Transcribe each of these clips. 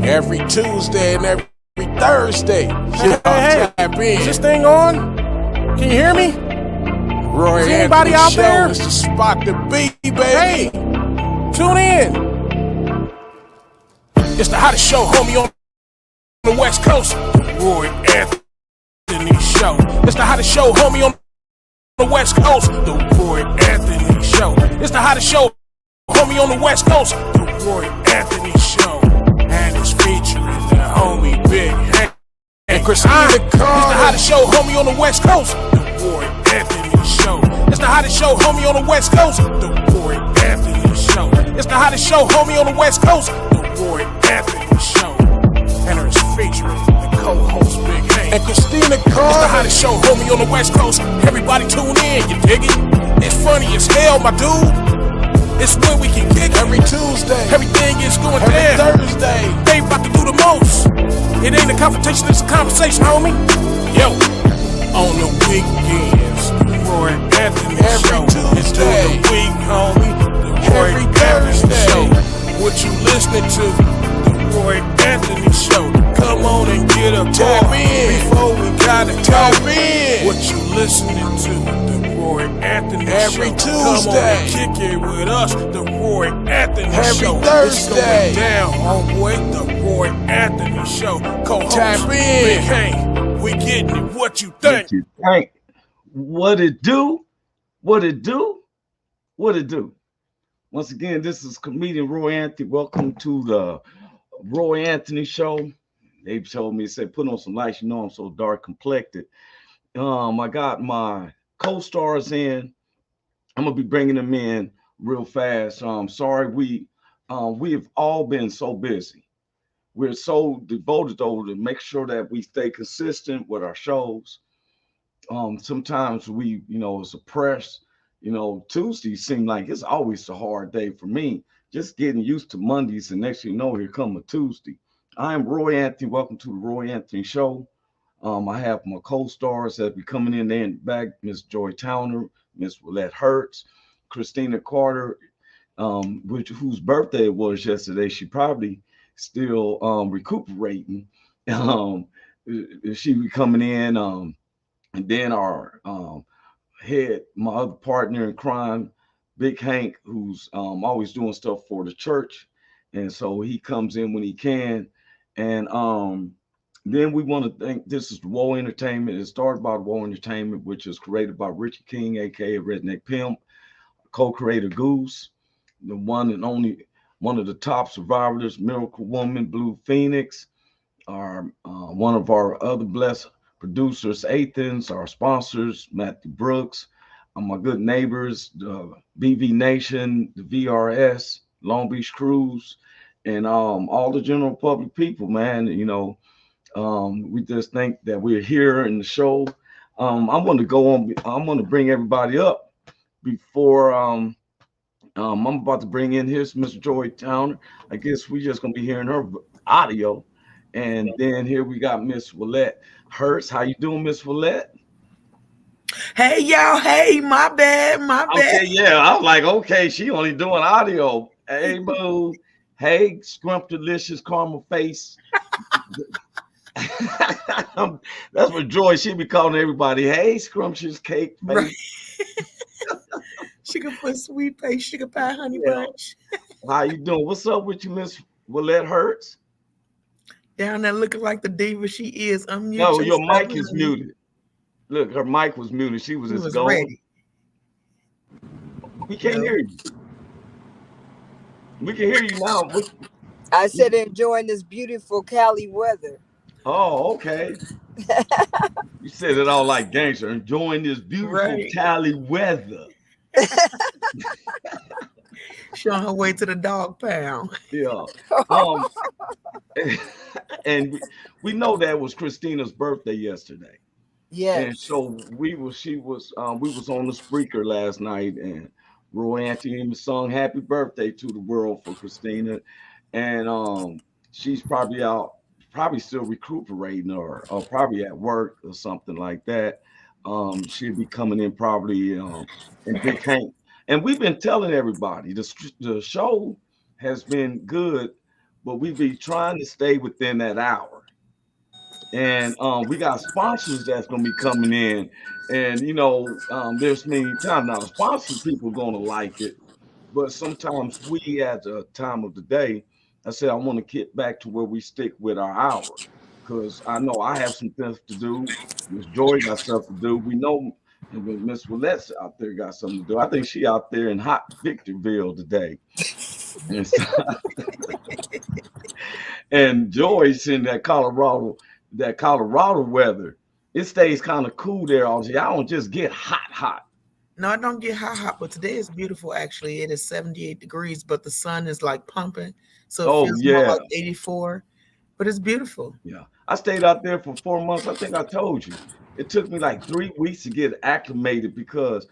Every Tuesday and every Thursday. Hey, is this thing on? Can you hear me? Roy Is anybody Anthony out Show there? is the spot to be, baby. Hey, tune in. It's the hottest show, homie, on the West Coast. The Roy Anthony Show. It's the hottest show, homie, on the West Coast. The Roy Anthony Show. It's the hottest show, homie, on the West Coast. The Roy Anthony Show. And it's featuring the homie Big Hank and Christina Carter. It's the hottest show, homie, on the West Coast. The Roy Anthony Show. It's the hottest show, homie, on the West Coast. The Roy Anthony Show. It's the hottest show, homie, on the West Coast. The Roy Anthony Show. And it's featuring the co-host Big Hank and Christina Carter. It's the hottest show, homie, on the West Coast. Everybody tune in, you dig it? It's funny as hell, my dude. It's when we can kick every Tuesday. Everything is going every down. Thursday. They about to do the most. It ain't a confrontation, it's a conversation, homie. Yo, on the weekends, the Roy Anthony every Show. Tuesday. It's during the week, homie. The Roy every Anthony Thursday. Show. What you listening to? The Roy Anthony Show. Come on and get a Tap bar in. before we gotta Tap go. in. What you listening to? The Roy Anthony every Show. Tuesday. Come on and kick it with us. The Roy Anthony every Show. Thursday. It's going down, homeboy. The Roy Anthony Show. Co-host Tap in. Big Hank. We getting it. What you think? What it do? What it do? What it do? Once again, this is comedian Roy Anthony. Welcome to the Roy Anthony Show. They told me, said, put on some lights. You know I'm so dark complected. I got my co-stars in. I'm gonna be bringing them in real fast. Sorry, we have all been so busy. We're so devoted to make sure that we stay consistent with our shows. Sometimes we, it's a press. Tuesdays seem like it's always a hard day for me. Just getting used to Mondays, and next thing you know, here come a Tuesday. I am Roy Anthony. Welcome to the Roy Anthony Show. I have my co-stars that be coming in there in the back, Miss Joi Towner, Miss Willette Hurst, Christina Carter, whose birthday it was yesterday. She probably still recuperating. She be coming in, and then our my other partner in crime, Big Hank, who's always doing stuff for the church, and so he comes in when he can. And then we want to thank, this is Woe Entertainment. It started by Woe Entertainment, which is created by Richie King, aka Redneck Pimp, co-creator Goose, the one and only one of the top survivors, Miracle Woman, Blue Phoenix, our one of our other blessed producers, Athens, our sponsors, Matthew Brooks, my good neighbors, the BV Nation, the VRS, Long Beach Cruise, and all the general public people, man. We just think that we're here in the show. I'm going to go on. I'm going to bring everybody up before I'm about to bring in. Here's Miss Joi Towner. I guess we're just going to be hearing her audio. And then here we got Miss Willette Hurst. How you doing, Miss Willette? Hey, y'all. Hey, my bad. Okay, yeah. I was like, okay, she only doing audio. Hey, boo. Hey, Scrumptious Caramel Face. That's what Joy, she be calling everybody. Hey, Scrumptious Cake Face. Right. Sugar for sweet pie, sugar pie, honey bunch. How you doing? What's up with you, Miss Willette Hurst? Down there looking like the diva she is. Unmute No, your yourself, mic is honey. muted. Look, her mic was muted. She was just going. Ready. We can't hear you. We can hear you now. I said enjoying this beautiful Cali weather. Oh, okay. You said it all like gangster. Enjoying this beautiful Cali weather. She on her way to the dog pound. Yeah. And we know that was Christina's birthday yesterday. Yes. And so we was on the Spreaker last night, and Roy Anthony sung "Happy Birthday" to the world for Christina, and she's probably still recuperating or probably at work or something like that. She'll be coming in probably in Big Hank. And we've been telling everybody the show has been good but we be trying to stay within that hour. And we got sponsors that's gonna be coming in, and there's many times now the sponsor people gonna like it, but sometimes we at the time of the day, I said I want to get back to where we stick with our hour, because I know I have some things to do. Miss Joy got stuff to do. We know Miss Willette's out there got something to do. I think she out there in hot Victorville today. And, and Joy's in that Colorado weather. It stays kind of cool there all day. I don't just get hot. No, I don't get hot, but today is beautiful. Actually, it is 78 degrees, but the sun is like pumping, so it feels more like 84. But it's beautiful. Yeah, I stayed out there for 4 months. I think I told you. It took me like 3 weeks to get acclimated because,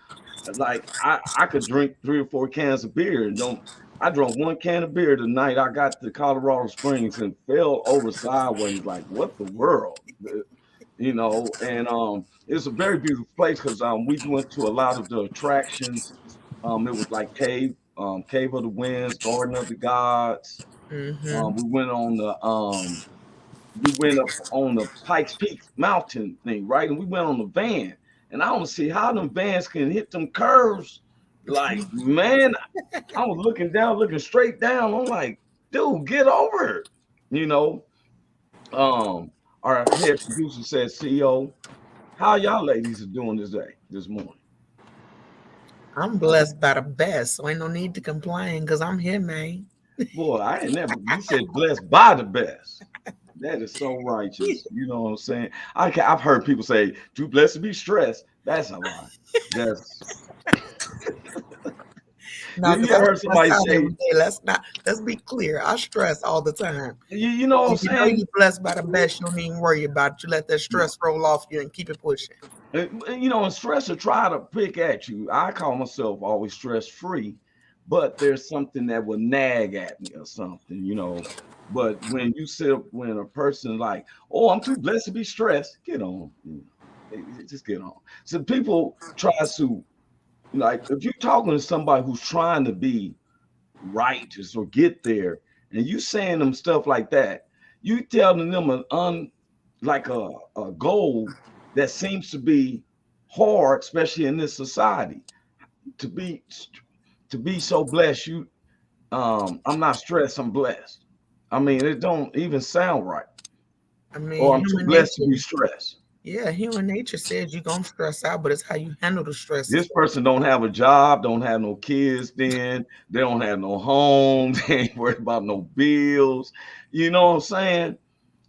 like, I could drink 3 or 4 cans of beer and don't. I drank 1 can of beer the night I got to Colorado Springs and fell over sideways. Like, what the world? And it's a very beautiful place because we went to a lot of the attractions. It was like Cave of the Winds, Garden of the Gods. Mm-hmm. We went up on the Pikes Peak mountain thing, right? And we went on the van. And I don't see how them vans can hit them curves. Like, man, I was looking straight down. I'm like, dude, get over it. Our head producer said, CEO, how y'all ladies are doing this morning? I'm blessed by the best, so ain't no need to complain because I'm here, man. Boy, I ain't never. You said blessed by the best. That is so righteous. You know what I'm saying? I've heard people say, too blessed to be stressed. That's a lie. That's. No, you ever heard somebody say, let's be clear. I stress all the time. You know what I'm saying? You know you're blessed by the best, you don't even worry about it. You let that stress roll off you and keep it pushing. And stress will try to pick at you. I call myself always stress-free, but there's something that will nag at me or something. But when a person like, oh, I'm too blessed to be stressed, get on. Just get on. So people try to, like, if you're talking to somebody who's trying to be righteous or get there, and you saying them stuff like that, you telling them a goal that seems to be hard, especially in this society, to be so blessed. I'm not stressed, I'm blessed. I mean, it don't even sound right. I mean, or I'm too blessed to be stressed. Yeah, human nature says you're gonna stress out, but it's how you handle the stress. This person don't have a job, don't have no kids, then they don't have no home, they ain't worried about no bills. You know what I'm saying?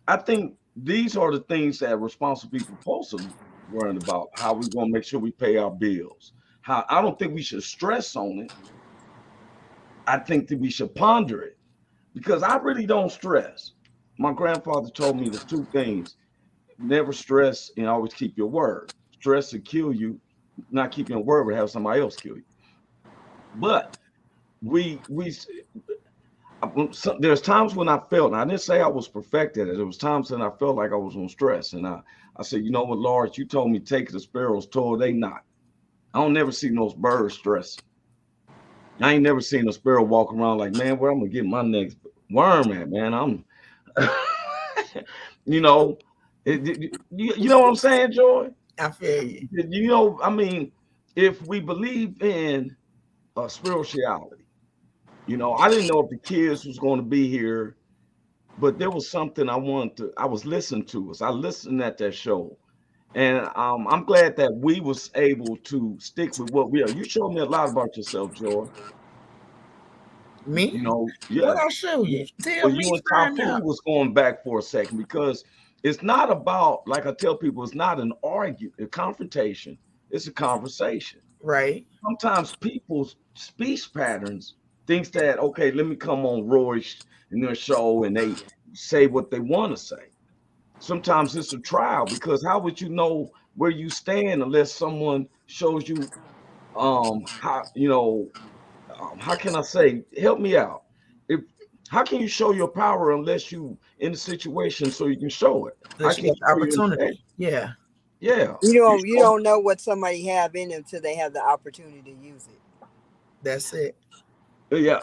I think these are the things that responsible people supposed to worry about. How we gonna make sure we pay our bills. How I don't think we should stress on it. I think that we should ponder it, because I really don't stress. My grandfather told me the 2 things. Never stress and always keep your word. Stress will kill you. Not keeping your word would have somebody else kill you. But there's times when I felt, and I didn't say I was perfected. There was times when I felt like I was on stress, and I said, you know what, Lord, you told me take the sparrows toil, they not. I don't never see those birds stress. I ain't never seen a sparrow walk around like, man, where I'm gonna get my next worm at, man. I'm, you know what I'm saying, Joy? I feel you. I mean, if we believe in spirituality, I didn't know if the kids was going to be here, but there was something I was listening to us. I listened at that show, and I'm glad that we was able to stick with what we are. You showed me a lot about yourself, Joy. Me? Yeah. What I show you? Tell me. You and Tapu was going back for a second, because it's not about, like I tell people, it's not an argument, a confrontation. It's a conversation. Right. Sometimes people's speech patterns thinks that, okay, let me come on Roy's in their show and they say what they want to say. Sometimes it's a trial, because how would you know where you stand unless someone shows you how can I say, help me out. How can you show your power unless you in the situation so you can show it? Unless you have the opportunity. Yeah. Yeah. You don't know what somebody have in them until they have the opportunity to use it. That's it. Yeah.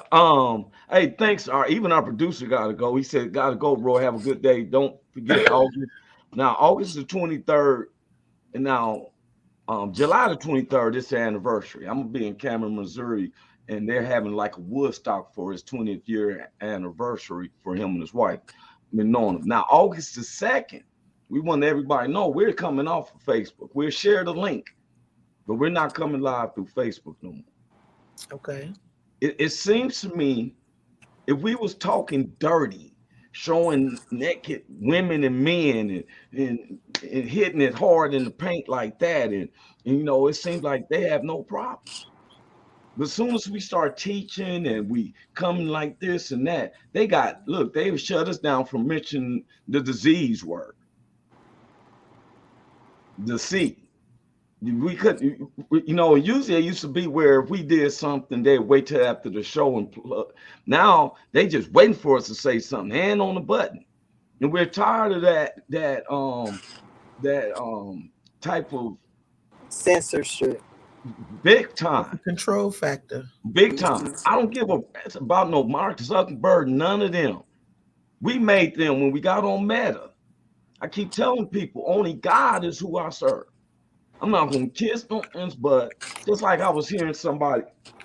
Hey, thanks. Even our producer gotta go. He said, "Gotta go, bro. Have a good day. Don't forget August." Now, August the 23rd, and now July the 23rd. It's the anniversary. I'm gonna be in Cameron, Missouri, and they're having like a Woodstock for his 20th year anniversary for him and his wife. Been knowing him. Now, August the 2nd, we want everybody to know we're coming off of Facebook. We'll share the link, but we're not coming live through Facebook no more. Okay. It seems to me if we was talking dirty, showing naked women and men and hitting it hard in the paint like that, and you know, it seems like they have no problems. But as soon as we start teaching and we come like this and that, they shut us down from mentioning the disease word, the C. We couldn't, you know, usually it used to be where if we did something, they'd wait till after the show and now they just waiting for us to say something, hand on the button. And we're tired of that type of censorship. Big time. Control factor. Big time. I don't give a it's about no Mark Zuckerberg, none of them. We made them when we got on Meta. I keep telling people only God is who I serve. I'm not gonna kiss no ends, but just like I was hearing somebody,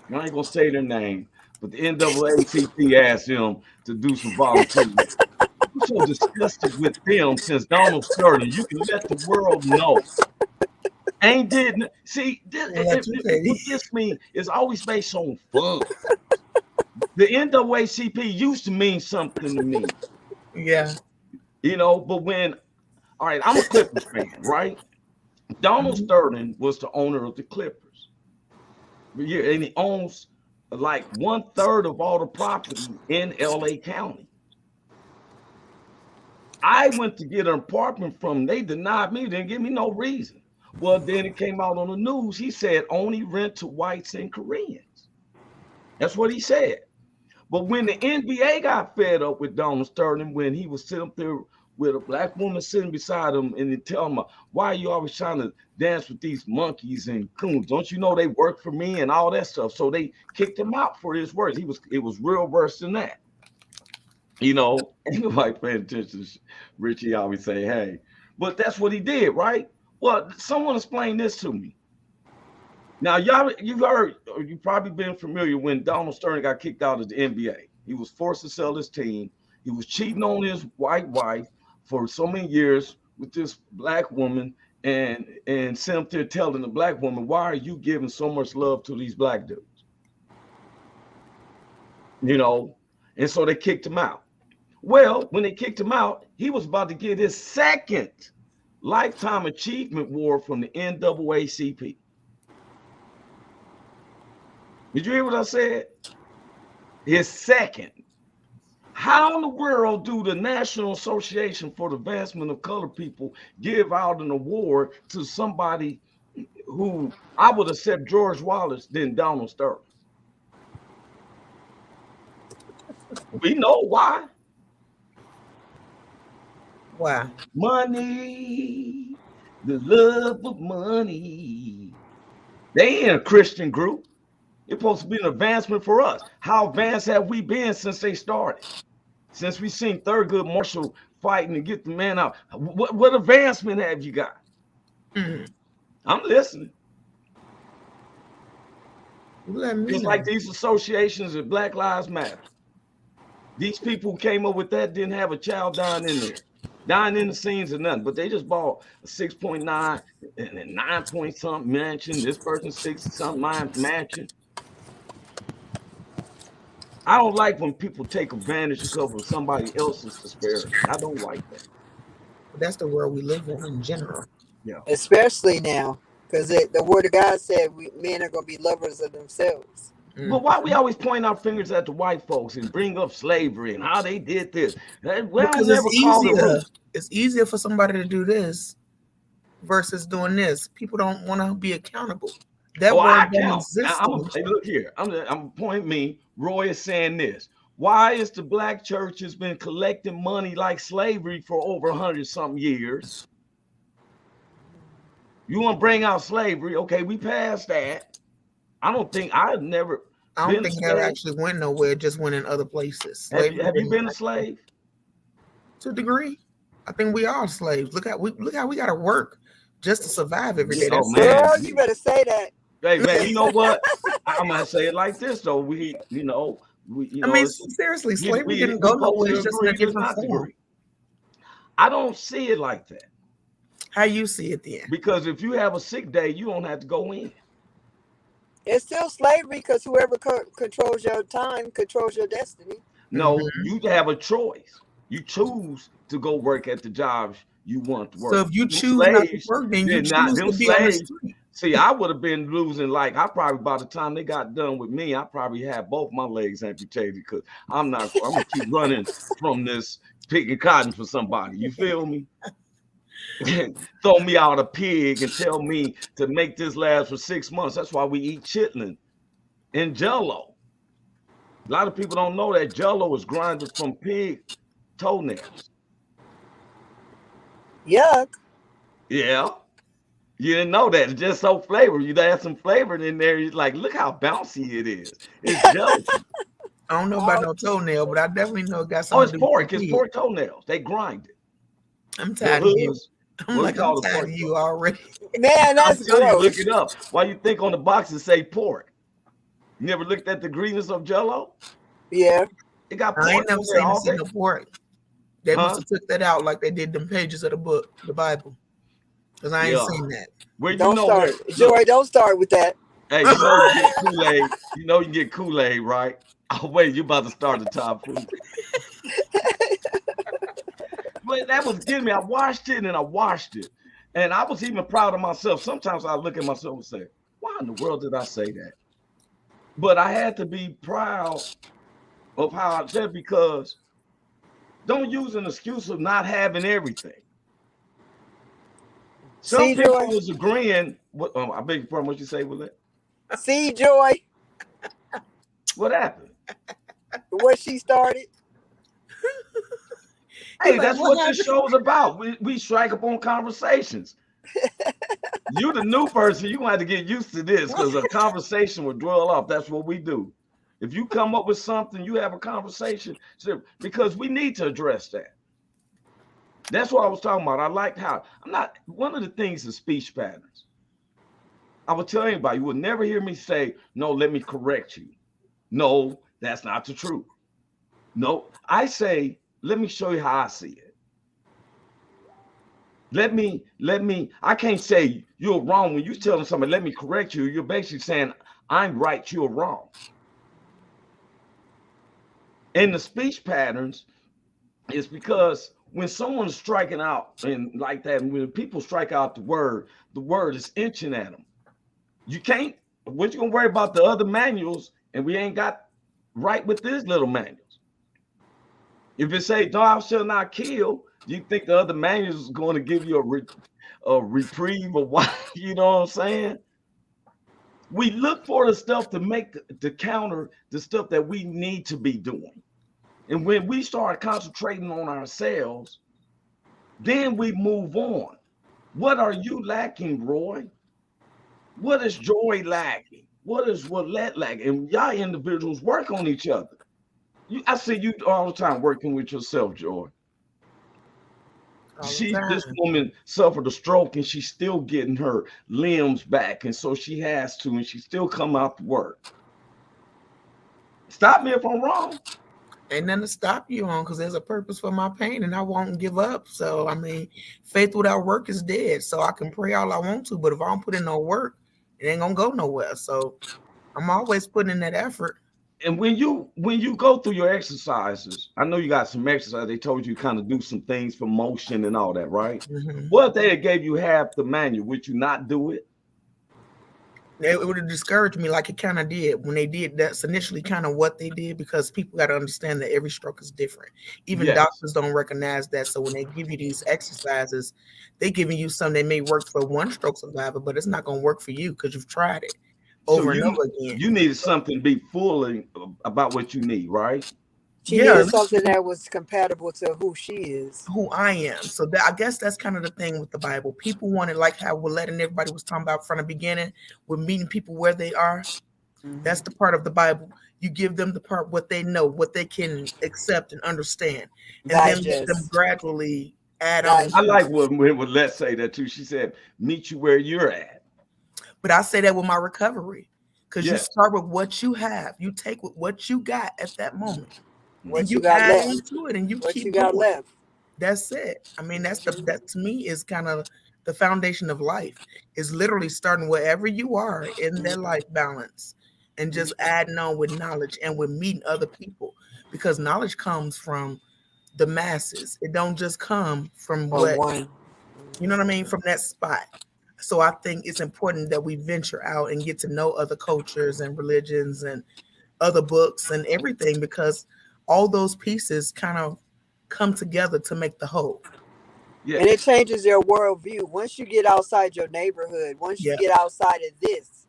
I ain't gonna say their name, but the NAACP asked him to do some volunteering. I'm so disgusted with them since Donald Sterling. You can let the world know. Ain't did see what gets me is always based on fun. The NAACP used to mean something to me. Yeah. You know, but when all right, I'm a Clippers fan, right? Donald Sterling was the owner of the Clippers. Yeah, and he owns like 1/3 of all the property in LA County. I went to get an apartment from them. They denied me, didn't give me no reason. Well, then it came out on the news. He said only rent to whites and Koreans. That's what he said. But when the NBA got fed up with Donald Sterling, when he was sitting up there with a black woman sitting beside him and then tell him, why are you always trying to dance with these monkeys and coons? Don't you know they work for me and all that stuff? So they kicked him out for his words. It was real worse than that. You know, ain't nobody paying attention to Richie always say, hey, but that's what he did, right? Well, someone explain this to me. Now, you've heard, or you've probably been familiar when Donald Sterling got kicked out of the NBA. He was forced to sell his team. He was cheating on his white wife for so many years with this black woman and sent up there telling the black woman, why are you giving so much love to these black dudes? You know, and so they kicked him out. Well, when they kicked him out, he was about to get his second Lifetime Achievement Award from the NAACP. Did you hear what I said? His second. How in the world do the National Association for the Advancement of Colored People give out an award to somebody who I would accept George Wallace than Donald Sterling? We know why. Why? Money, the love of money. They ain't a Christian group. It's supposed to be an advancement for us. How advanced have we been since they started? Since we seen Thurgood Marshall fighting to get the man out. What advancement have you got? I'm listening. Just like these associations of Black Lives Matter. These people who came up with that didn't have a child dying in there. Dying in the scenes or nothing, but they just bought a 6.9 and a 9 point something mansion. This person 6 something mansion. I don't like when people take advantage of somebody else's prosperity. I don't like that. That's the world we live in general. Yeah. Especially now, because the word of God said men are going to be lovers of themselves. But why we always point our fingers at the white folks and bring up slavery and how they did this? Because it's easier for somebody to do this versus doing this. People don't want to be accountable. That word doesn't exist. Hey, look here. I'm pointing me. Roy is saying this. Why is the black church has been collecting money like slavery for over 100-something years? You want to bring out slavery? Okay, we passed that. I I don't think that actually went nowhere. It just went in other places. Have you been a slave? To a degree. I think we are slaves. Look how we got to work just to survive every day. Oh man, girl, you better say that. Hey man, you know what? I'm gonna say it like this though. We I mean, seriously, slavery didn't go nowhere. It's just in a different form. I don't see it like that. How you see it then? Because if you have a sick day, you don't have to go in. It's still slavery because whoever controls your time controls your destiny. No, you have a choice. You choose to go work at the jobs you want to work. So if you choose not to work, then you choose to be on the street. See, I would have been losing, like, I probably, by the time they got done with me, I probably had both my legs amputated because I'm going to keep running from this picking cotton for somebody. You feel me? Throw me out a pig and tell me to make this last for 6 months. That's why we eat chitlin and Jell-O. A lot of people don't know that Jell-O is grinded from pig toenails. Yuck. Yeah. You didn't know that. It's just so flavored. You add some flavor in there. You're like, look how bouncy it is. It's jelly. I don't know about no toenail, but I definitely know it got something. Oh, it's pork. It's pork toenails. They grind it. I'm tired of you. I'm tired of you already. Man, that's gross. Look it up. Why you think on the boxes say pork? You never looked at the greenness of Jell-O? Yeah. It got pork. I ain't never seen no pork. They must have took that out like they did them pages of the book, the Bible. Because I ain't seen that. Where don't start. Joy, don't start with that. Hey, you know you get Kool-Aid. You know you get Kool-Aid, right? Oh, wait, you about to start the top food. But that was getting me. I watched it. And I was even proud of myself. Sometimes I look at myself and say, why in the world did I say that? But I had to be proud of how I said, because don't use an excuse of not having everything. Some people was agreeing. I beg your pardon, what you say, Willette? See, Joy. What happened? What she started. Hey, that's what this show's about. We strike up on conversations. You the new person, you're gonna have to get used to this, because a conversation will dwell off. That's what we do. If you come up with something, you have a conversation, because we need to address that. That's what I was talking about. I liked how one of the things is speech patterns. I will tell anybody, you will never hear me say, no, let me correct you. No, that's not the truth. No, I say, let me show you how I see it. I can't say you're wrong. When you're telling somebody, let me correct you, you're basically saying, I'm right, you're wrong. And the speech patterns is because when someone's striking out and like that, and when people strike out the word is inching at them. You can't, what you gonna worry about the other manuals, and we ain't got right with these little manuals. If it say, thou shalt not kill, do you think the other manuals is going to give you a reprieve or what? You know what I'm saying? We look for the stuff to counter the stuff that we need to be doing. And when we start concentrating on ourselves, then we move on. What are you lacking, Roy? What is Joy lacking? What is Willette lacking? And y'all individuals work on each other. I see you all the time working with yourself, Joy. This woman suffered a stroke and she's still getting her limbs back. And so she has to, and she still come out to work. Stop me if I'm wrong. Ain't nothing to stop you on, because there's a purpose for my pain and I won't give up. So, I mean, faith without work is dead. So I can pray all I want to, but if I don't put in no work, it ain't going to go nowhere. So I'm always putting in that effort. And when you go through your exercises, I know you got some exercise. They told you kind of do some things for motion and all that, right? Mm-hmm. What if they gave you half the manual? Would you not do it? It would have discouraged me, like it kind of did when they did. That's initially kind of what they did, because people got to understand that every stroke is different. Even doctors don't recognize that. So when they give you these exercises, they're giving you something that may work for one stroke survivor, but it's not going to work for you because you've tried it over and over again. You needed something to be full about what you need, right? She needed something that was compatible to who she is. Who I am. So I guess that's kind of the thing with the Bible. People wanted, like how Willette and everybody was talking about from the beginning, with meeting people where they are. That's the part of the Bible. You give them the part what they know, what they can accept and understand, and then let them Digest. gradually add on. Digest. I like when Let's say that too. She said, "Meet you where you're at." But I say that with my recovery, because you Yes. start with what you have. You take with what you got at that moment, and What you you got add left? on to it, and you What you keep got going. left? That's it. I mean, that to me is kind of the foundation of life. Is literally starting wherever you are in that life balance, and just adding on with knowledge and with meeting other people, because knowledge comes from the masses. It don't just come from From what one. you know what I mean, from that spot. So I think it's important that we venture out and get to know other cultures and religions and other books and everything, because all those pieces kind of come together to make the whole. Yeah. And it changes your worldview. Once you get outside your neighborhood, once you Yeah. get outside of this,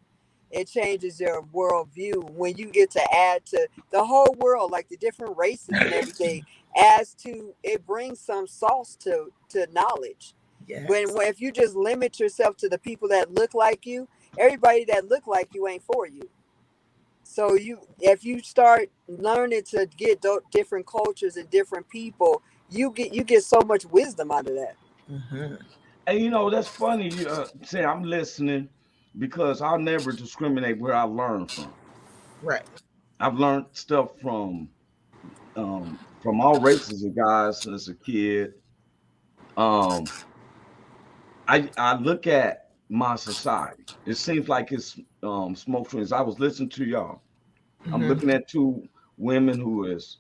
it changes your worldview when you get to add to the whole world, like the different races and everything, as to it brings some sauce to knowledge. Yes. When if you just limit yourself to the people that look like you, everybody that look like you ain't for you. So if you start learning to get different cultures and different people, you get so much wisdom out of that. Hmm. And that's funny. You say I'm listening because I'll never discriminate where I learn from. Right. I've learned stuff from all races of guys as a kid. Um, I look at my society. It seems like it's smoke screens. I was listening to y'all. I'm Hmm. looking at two women who is,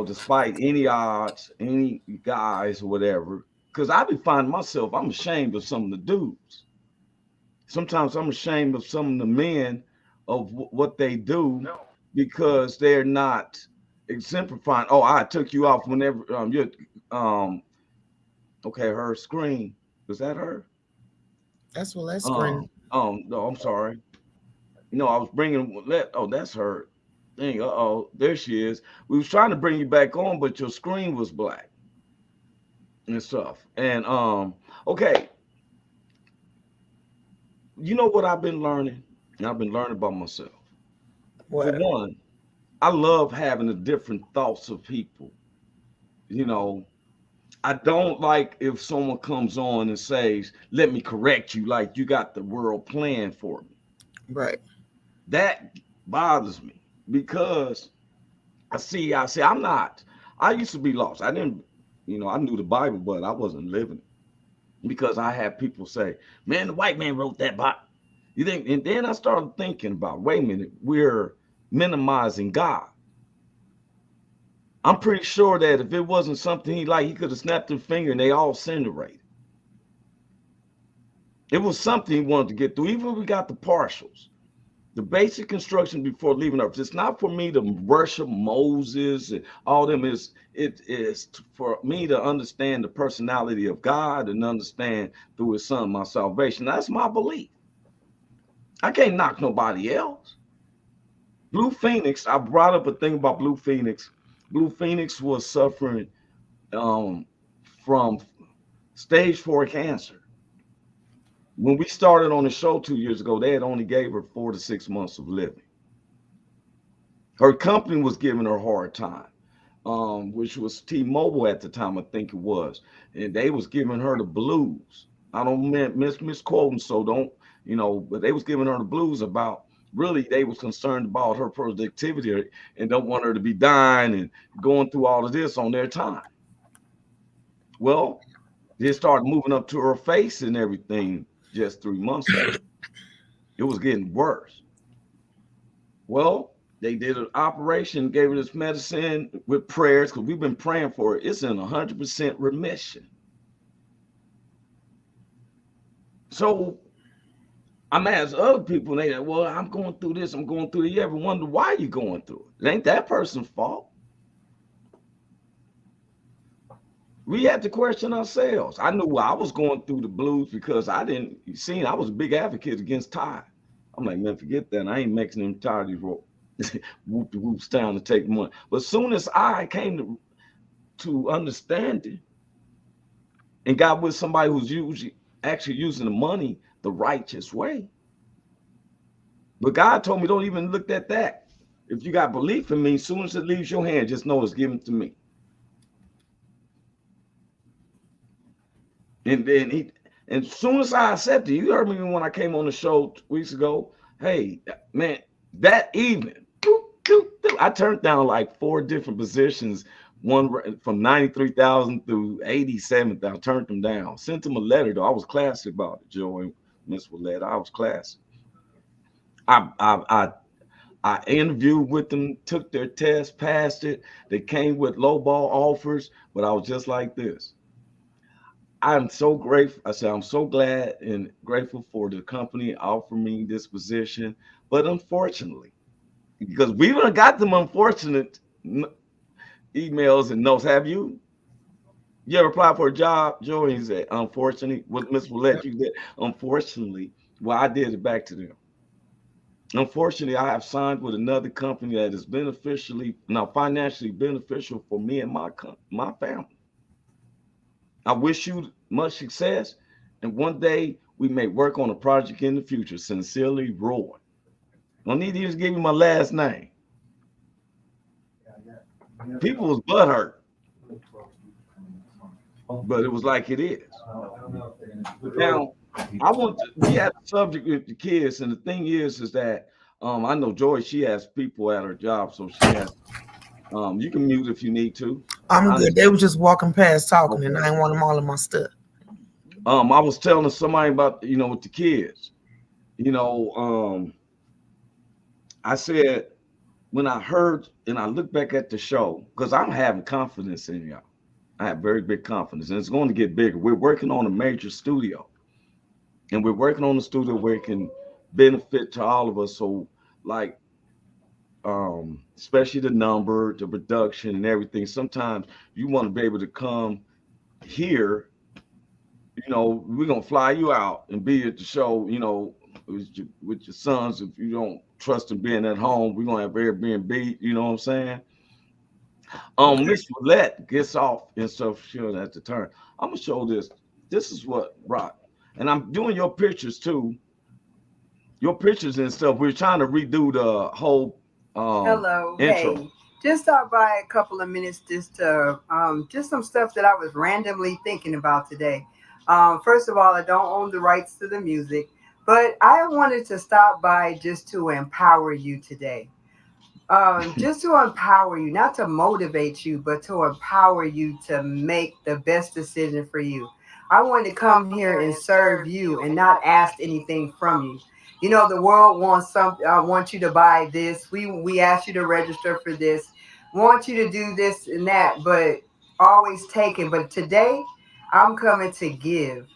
despite any odds, any guys or whatever, because I be finding myself, I'm ashamed of some of the dudes. Sometimes I'm ashamed of some of the men of what they do because they're not exemplifying. Oh, I took you off whenever you're um okay, her screen. Was that her? That's what that screen. No, I'm sorry. I was bringing let. Oh, that's her thing. Uh-oh, there she is. We was trying to bring you back on, but your screen was black and stuff. And okay, you know what I've been learning? I've been learning about myself. For What? one, I love having the different thoughts of people. You know, I don't like if someone comes on and says, "Let me correct you," like you got the world planned for me. Right. That bothers me because I say I'm not. I used to be lost. I didn't, I knew the Bible, but I wasn't living it because I had people say, "Man, the white man wrote that Bible." You think? And then I started thinking about, wait a minute, we're minimizing God. I'm pretty sure that if it wasn't something he could have snapped his finger and they all incinerated. It was something he wanted to get through. Even if we got the partials, the basic instruction before leaving Earth. It's not for me to worship Moses and all them. It is for me to understand the personality of God and understand through His Son my salvation. That's my belief. I can't knock nobody else. Blue Phoenix. I brought up a thing about Blue Phoenix. Blue Phoenix was suffering um, from stage 4 cancer. When we started on the show 2 years ago, they had only gave her 4 to 6 months of living. Her company was giving her a hard time, which was T-Mobile at the time, I think it was, and they was giving her the blues. I don't misquoting, so don't but they was giving her the blues about. Really, they was concerned about her productivity and don't want her to be dying and going through all of this on their time. Well, they started moving up to her face and everything just 3 months ago. It was getting worse. Well, they did an operation, gave her this medicine with prayers because we've been praying for it. It's in 100% remission. So I'm asking other people, and they say, well, I'm going through this, I'm going through it. You ever wonder why you're going through it? It ain't that person's fault. We had to question ourselves. I knew I was going through the blues because I was a big advocate against Ty. I'm like, man, forget that. I ain't making them tired of these whoop the whoops down to take money. But as soon as I came to understand it and got with somebody who's actually using the money the righteous way, But God told me, don't even look at that. If you got belief in me, as soon as it leaves your hand, just know it's given to me. And then and as soon as I accepted, you heard me when I came on the show 2 weeks ago. Hey, man, that evening, I turned down like 4 different positions, one from 93,000 through 87,000. I turned them down. Sent them a letter though. I was classy about it, Joey, Miss Willette. I was classy. I interviewed with them, took their test, passed it. They came with lowball offers, but I was just like this. I'm so grateful. I said, I'm so glad and grateful for the company offering me this position. But unfortunately, because we would have got them unfortunate emails and notes. Have you ever applied for a job, Joey? He said, unfortunately, what Miss Willette, you did. Unfortunately, well, I did it back to them. Unfortunately, I have signed with another company that is financially beneficial for me and my family. I wish you much success, and one day we may work on a project in the future. Sincerely, Roy. Don't need to just give you my last name. People was butthurt, but it was like it is. Now, we had a subject with the kids, and the thing is that I know Joy, she has people at her job, so she has. You can mute if you need to. I'm good. They were just walking past talking, and I didn't want them all in my stuff. I was telling somebody about, with the kids, I said, when I heard and I look back at the show, because I'm having confidence in y'all. I have very big confidence, and it's going to get bigger. We're working on a major studio, and we're working on a studio where it can benefit to all of us. So, like, especially the number, the production, and everything. Sometimes you want to be able to come here. We're gonna fly you out and be at the show. With your sons. If you don't trust them being at home, we're gonna have Airbnb. You know what I'm saying? Miss Willette gets off and stuff. Sure, at the turn. I'm gonna show this. This is what rock, and I'm doing your pictures too. Your pictures and stuff. We're trying to redo the whole hello, intro. hey. Just stop by a couple of minutes just to just some stuff that I was randomly thinking about today. First of all, I don't own the rights to the music, but I wanted to stop by just to empower you today. Just to empower you, not to motivate you, but to empower you to make the best decision for you. I wanted to come here and serve you and not ask anything from you. The world wants you to buy this. We ask you to register for this, want you to do this and that, but always taking. But today, I'm coming to give.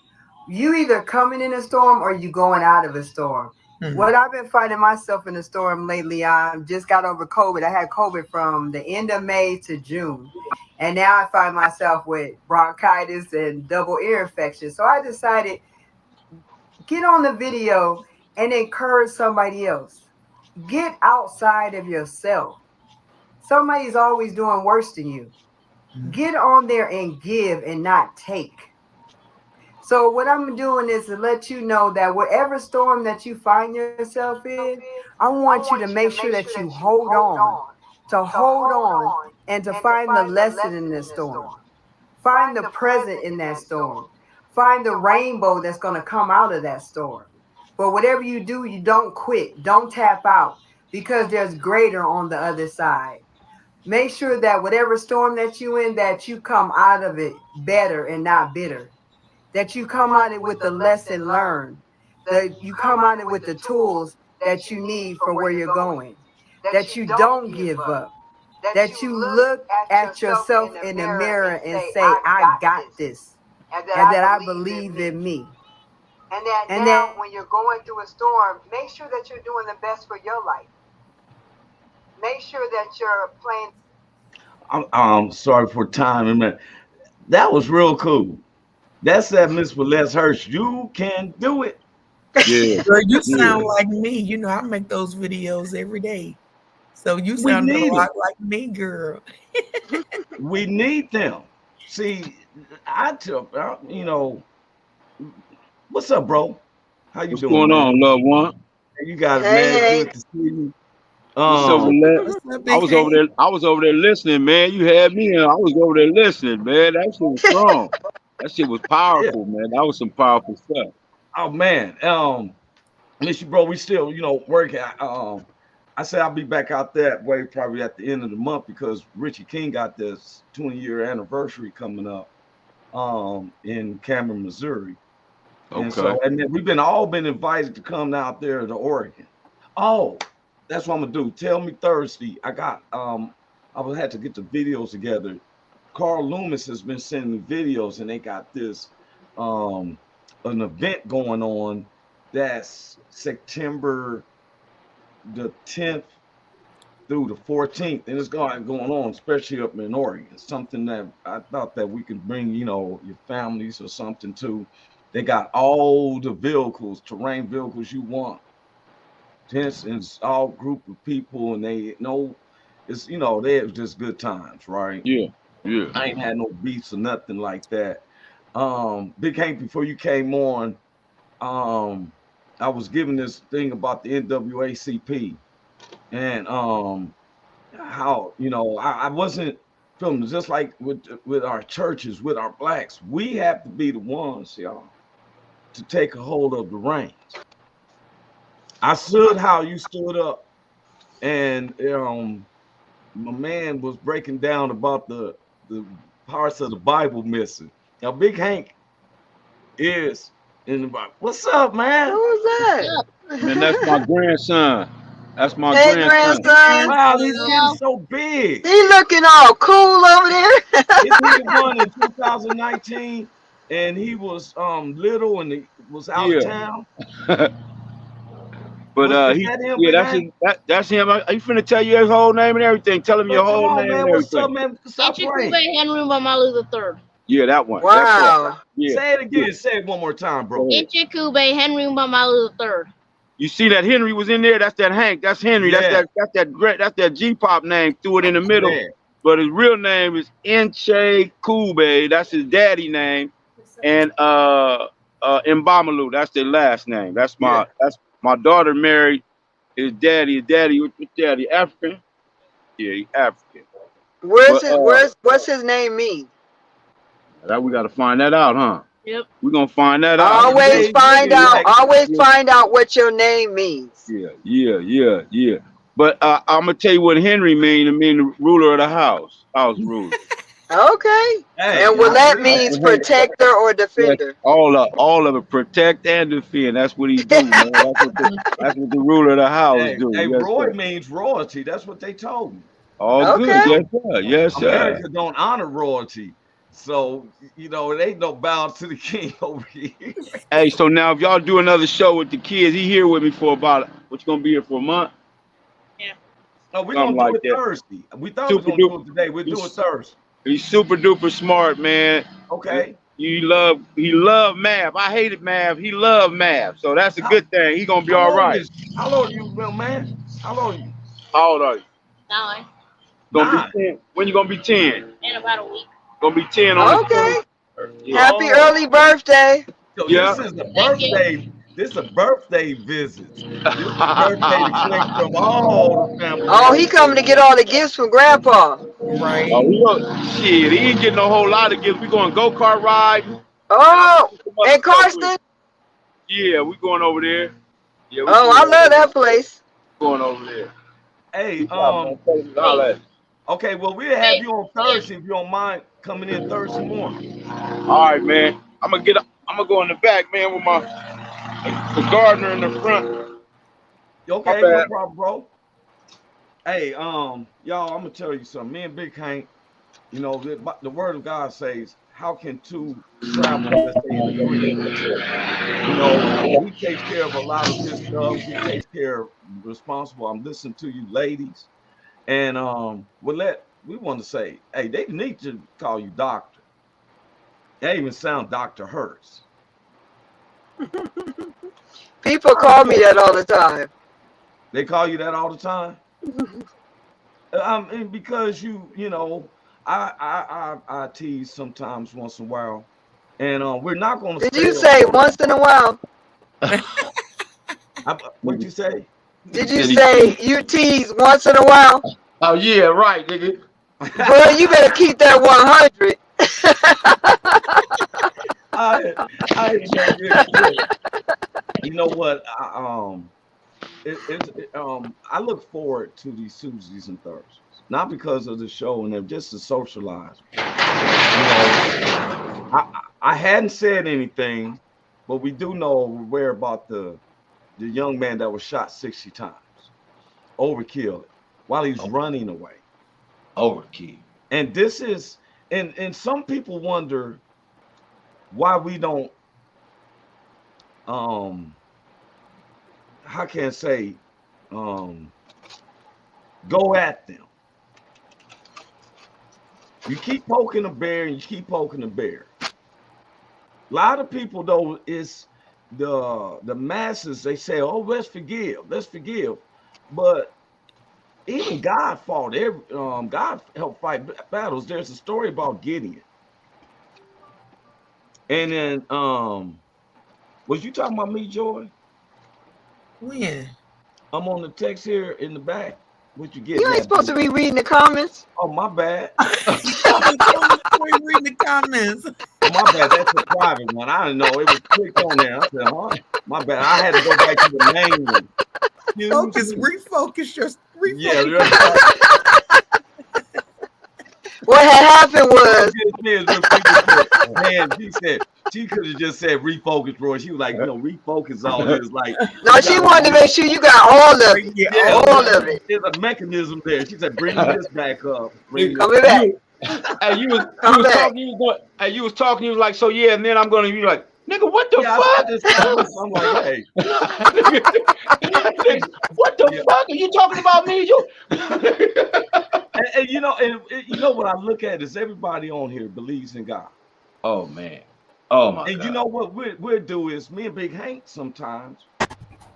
You either coming in a storm or you going out of a storm. Mm-hmm. What I've been finding myself in a storm lately, I just got over COVID. I had COVID from the end of May to June. And now I find myself with bronchitis and double ear infection. So I decided, get on the video and encourage somebody else. Get outside of yourself. Somebody's always doing worse than you. Get on there and give and not take. So what I'm doing is to let you know that whatever storm that you find yourself in, I want you to make sure that you hold on, and to find the lesson in this storm. Find the present in that storm. Find the rainbow that's going to come out of that storm. But whatever you do, you don't quit. Don't tap out, because there's greater on the other side. Make sure that whatever storm that you in, that you come out of it better and not bitter. That you come out of it with the lesson learned. That you come out of it with the tools that you need for where you're going. That you don't give up. That you look at yourself in the mirror and say, I got this. And that I believe in me. And that when you're going through a storm, make sure that you're doing the best for your life. Make sure that you're playing. I'm sorry for time, man. That was real cool. That's that Miss Willette Hurst. You can do it. Yeah. Girl, you sound like me. I make those videos every day. So you sound a lot like me, girl. We need them. See, what's up, bro? How you doing? What's going on, loved one? You guys, man, Hey. good to see you. What's up, Willette? What's up, I Big was over Hank? there. I was over there listening, man. You had me, and I was over there listening, man. That shit was strong. That shit was Yeah. powerful, man. That was some powerful stuff. Oh man. Miss you, bro. We still, working. I said I'll be back out that way probably at the end of the month because Richie King got this 20-year anniversary coming up in Cameron, Missouri. And Okay. so and then we've all been invited to come out there to Oregon. Oh, that's what I'm gonna do. Tell me Thursday. I got I will have to get the videos together. Carl Loomis has been sending me videos and they got this an event going on that's September the 10th through the 14th, and it's going on, especially up in Oregon. Something that I thought that we could bring, your families or something to. They got all the vehicles, terrain vehicles you want. Tents and it's all group of people, and they know it's they have just good times, right? Yeah. Yeah. I ain't had no beefs or nothing like that. Big Hank, before you came on, I was giving this thing about the NWACP and how I wasn't feeling just like with our churches, with our blacks, we have to be the ones, y'all, to take a hold of the reins. I stood how you stood up, and my man was breaking down about the parts of the Bible missing. Now, Big Hank is in the Bible. What's up, man? Who's that? Man, that's my grandson. That's my Hey, grandson. grandson. Wow, he's getting so big. He looking all cool over there. He did one in 2019, and he was little and he was out of Yeah. town. But Is he, that him, yeah, Big that's Hank? that's him. You finna tell you his whole name and everything. Tell him your But come whole on, name and man. What's up, everything. man? Stop playing. Henry Mamalu III. Yeah, that one. Wow. Yeah. Say it again. Say it one more time, bro. Go ahead. Ichikube Henry Mamalu III. You see that Henry was in there? That's that Hank. That's Henry. Yeah. That's that G-pop name. Threw it in the middle. Man. But his real name is Enche Kube. That's his daddy name. And Mbamalu. That's their last name. That's my daughter married his daddy. His daddy, what's daddy? African? Yeah, he's African. What's his name mean? That we gotta find that out, huh? Yep. We're gonna find that out. Always find out what your name means. Yeah. But I'm gonna tell you what Henry mean. It mean the ruler of the house ruler. Okay. Hey, And Willette means protector or defender. All of it, protect and defend. That's what he do, man. That's what the ruler of the house do. Hey, Yes, Roy sir. means royalty. That's what they told me. All good, yes, sir. Yes, sir. America don't honor royalty. So, it ain't no bow to the king over here. Hey, so now if y'all do another show with the kids, he here with me for about, what you gonna be here for a month? No, we're Something going to like do it that. Thursday. We thought we were going to do it today. We'll do it Thursday. He's super duper smart, man. Okay. He love math. I hated math. He loved math. So that's a good thing. He gonna be all right. How old are you, real man? How old are you? How old are you? 9. Gonna be 10. When you gonna be 10? In about a week. Gonna be 10 on Okay. Yeah. Happy early birthday. So Yeah. This is a birthday. This is a birthday visit. This is a birthday to collect from all the family. Oh, he coming to get all the gifts from Grandpa. Right. Shit, he ain't getting a whole lot of gifts. We going go-kart ride. Oh, and Carson. Yeah, we going over there. Yeah. I love that place. Going over there. Hey, okay, well, we'll have you on Thursday if you don't mind coming in Thursday morning. All right, man. I'm gonna go in the back, man, with the gardener in the front. Okay, no problem, bro. Hey, y'all, I'm gonna tell you something. Me and Big Hank, the word of God says, how can two travel unless they agree? He takes care of a lot of this stuff. He takes care of responsible. I'm listening to you ladies. And we want to say, hey, they need to call you doctor. They even sound Dr. Hurst. People call me that all the time. They call you that all the time? And because I tease sometimes once in a while. And we're not going to Did you say once in a while? What'd you say? Did you say you tease once in a while? Oh yeah, right, nigga. Boy, you better keep that 100. I you know what? I look forward to these Tuesdays and Thursdays, not because of the show and them, just to socialize. You know, I hadn't said anything, but we do know aware about the young man that was shot 60 times, overkill, while he's running away. Overkill. And this is, and some people wonder why we don't, how can I say, go at them. You keep poking a bear and you keep poking a bear. A lot of people though is the masses, they say, oh, let's forgive. But even God fought God helped fight battles. There's a story about Gideon. And then was you talking about me, Joy? When? I'm on the text here in the back. What you get? You ain't supposed to be reading the comments. Oh, my bad. Reading the comments. Oh, my bad. That's a private one. I didn't know. It was clicked on there. I said, huh? My bad. I had to go back to the main one. Refocus. Yeah. What had happened was, man, she could have just said refocus, Roy. She was like, refocus all this. Like, no, she wanted to make sure you got all of it. Yeah, all of it. There's a mechanism there. She said, bring this back up. Coming back. Hey, you was talking. You was like, so yeah, and then I'm gonna be like, nigga, what the fuck? I'm like, hey, what the fuck are you talking about me? and you know what I look at is everybody on here believes in God. Oh man. Oh my and God. You know what we'll do is me and Big Hank sometimes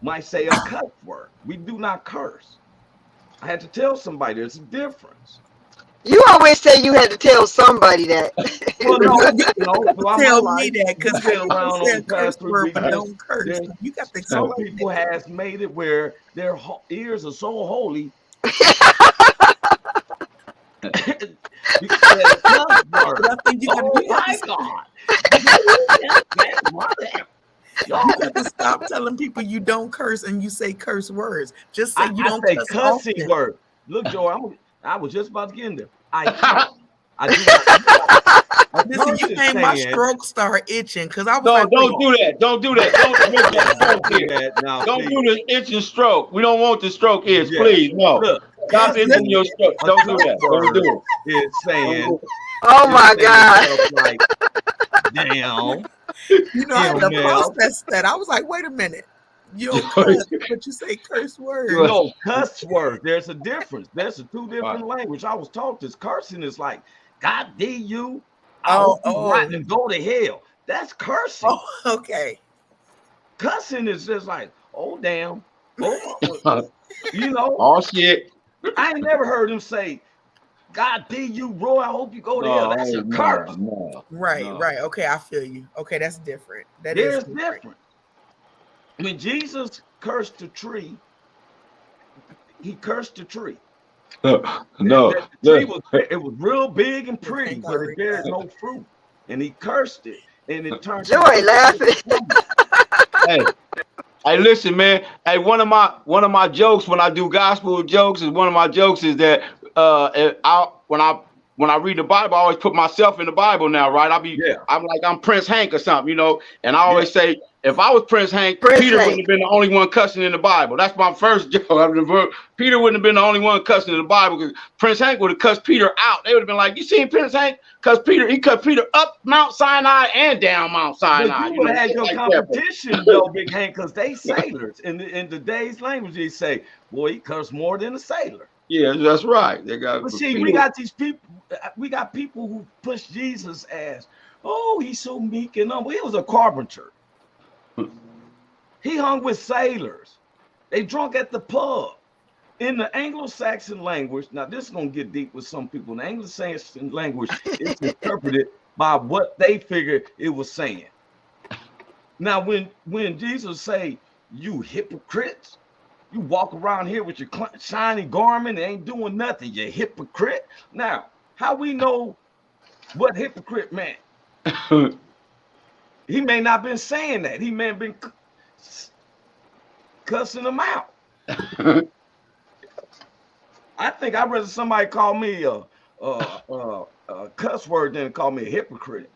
might say a cuss word. We do not curse. I had to tell somebody there's a difference. You always say you had to tell somebody that. Well, no, tell me that because around on the past 3 weeks. Don't curse. You got to. Some people has made it where their ears are so holy. I think you got to stop telling people you don't curse and you say curse words. Just say you don't say cussing words. Look, Joe, I was just about to get in there. Listen, you made my stroke start itching because I was don't do that. Don't do that. Don't do the itching stroke. We don't want the stroke itch, please. No. Look, stop itching your stroke. Don't do that. Don't do it. It's saying, oh my God. Like, damn. You know, I had to process that. I was like, wait a minute. You don't cuss, but you say curse words. No, cuss words. There's a difference. There's two different language. I was taught this. Cursing is like, God D you. Right, and go to hell. That's cursing. Oh, okay. Cussing is just like, oh damn. Oh, Oh shit. I ain't never heard him say, God D you, Roy. I hope you go to hell. That's a curse. Right. Okay, I feel you. Okay, that's different. That is different. When Jesus cursed the tree, he cursed the tree. No, it was real big and pretty, but it bears no fruit, and he cursed it, and it turned. Joy laughing. Hey, listen, man. Hey, one of my jokes when I do gospel jokes is that when I read the Bible, I always put myself in the Bible now, right? I'm like I'm Prince Hank or something, and I always say, if I was Prince Hank, Peter wouldn't have been the only one cussing in the Bible. That's my first joke. Peter wouldn't have been the only one cussing in the Bible because Prince Hank would have cussed Peter out. They would have been like, you seen Prince Hank? Because he cut Peter up Mount Sinai and down Mount Sinai. But you would have had your competition, though, Big Hank, because they sailors. In today's language, they say, boy, he cursed more than a sailor. Yeah, that's right. But see, we got these people. We got people who push Jesus as, oh, he's so meek and humble. He was a carpenter. He hung with sailors. They drunk at the pub. In the Anglo-Saxon language, now this is gonna get deep with some people. In the Anglo-Saxon language, it's interpreted by what they figured it was saying. Now, when Jesus say, You hypocrites. You walk around here with your shiny garment and ain't doing nothing. You hypocrite. Now, how we know what hypocrite meant? He may not been saying that. He may have been cussing them out. I think I'd rather somebody call me a cuss word than call me a hypocrite.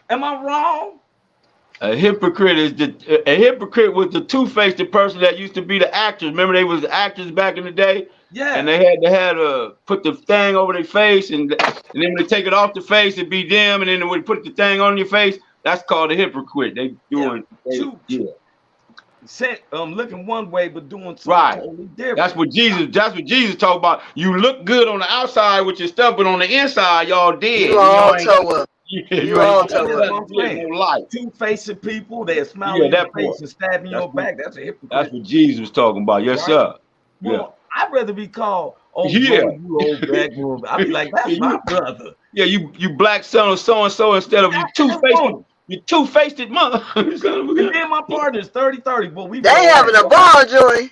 Am I wrong? A hypocrite is a hypocrite was the two-faced person that used to be the actors. Remember, they was actors back in the day. Yeah. And they had to put the thing over their face, and then when they take it off the face, it'd be them, and then they would put the thing on your face. That's called a hypocrite. They doing looking one way but doing something totally different. That's what Jesus talked about. You look good on the outside with your stuff, but on the inside, y'all dead. You all toe up. You all toe up. Two-faced people that smile in your face and stab in your back. That's a hypocrite. That's what Jesus was talking about. Yes, sir. Well, I'd rather be called, bro, you old black boy. I'd be like, that's my brother. Yeah, you black son of so-and-so instead of you two-faced. You two-faced mother. Me and my partners, 30-30, but we they having a ball, Joy.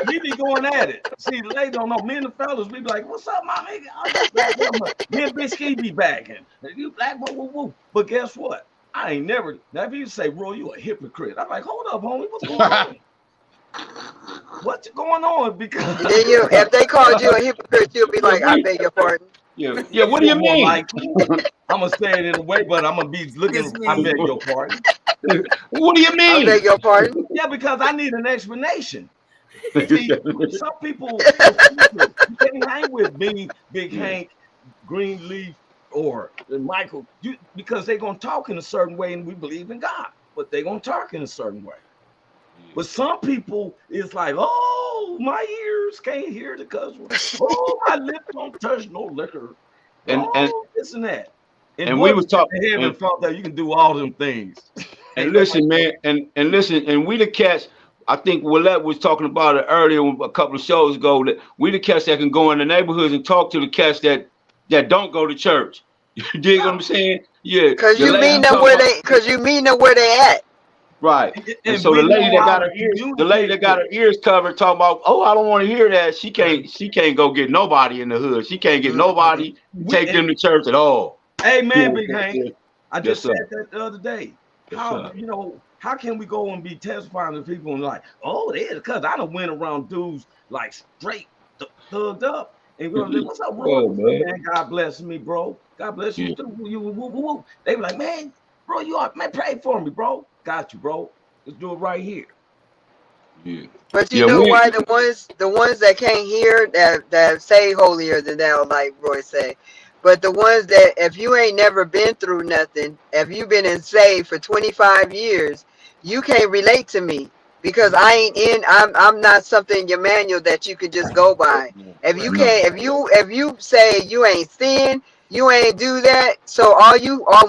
We be going at it. See, they don't know. Me and the fellas, we be like, what's up, my nigga? Me and Big Ski be backing. You black boy, woo, woo. But guess what? I ain't never. Now, if you say, Roy, you a hypocrite, I'm like, hold up, homie, what's going on? What's going on? Because then if they called you a hypocrite, you'll be like, I beg your pardon. Yeah. What do you mean? Like, I'm gonna say it in a way, but I'm gonna be looking. I beg your pardon. What do you mean? I beg your pardon. Yeah, because I need an explanation. See, some people you can't hang with Big Hank, Greenleaf, or Michael, because they're gonna talk in a certain way, and we believe in God, but they're gonna talk in a certain way. But some people, it's like, oh, my ears can't hear the cuss word. Oh, my lips don't touch no liquor. And this and that. And we was talking heaven thought that you can do all them things. And listen, man, and listen, and we the cats. I think Willette was talking about it earlier a couple of shows ago, that we the cats that can go in the neighborhoods and talk to the cats that don't go to church. You dig what I'm saying? Yeah. Because you mean them where they at. Right. And so the lady that got her ears covered talking about, oh, I don't want to hear that. She can't go get nobody in the hood. She can't get nobody take them to church at all. Hey man, Big Hank. I just said that the other day. How can we go and be testifying to people and like, oh, they because I done went around dudes like straight thugged up and go, what's up, bro? Man, God bless me, bro. God bless you too. They be like, man, bro, man, pray for me, bro. Got you, bro. Let's do it right here. Yeah. But you know why the ones that can't hear that say holier than thou, like Roy say. But the ones that if you ain't never been through nothing, if you've been in saved for 25 years, you can't relate to me because I'm not something in your manual that you could just go by. If you can't, if you say you ain't sin, you ain't do that. So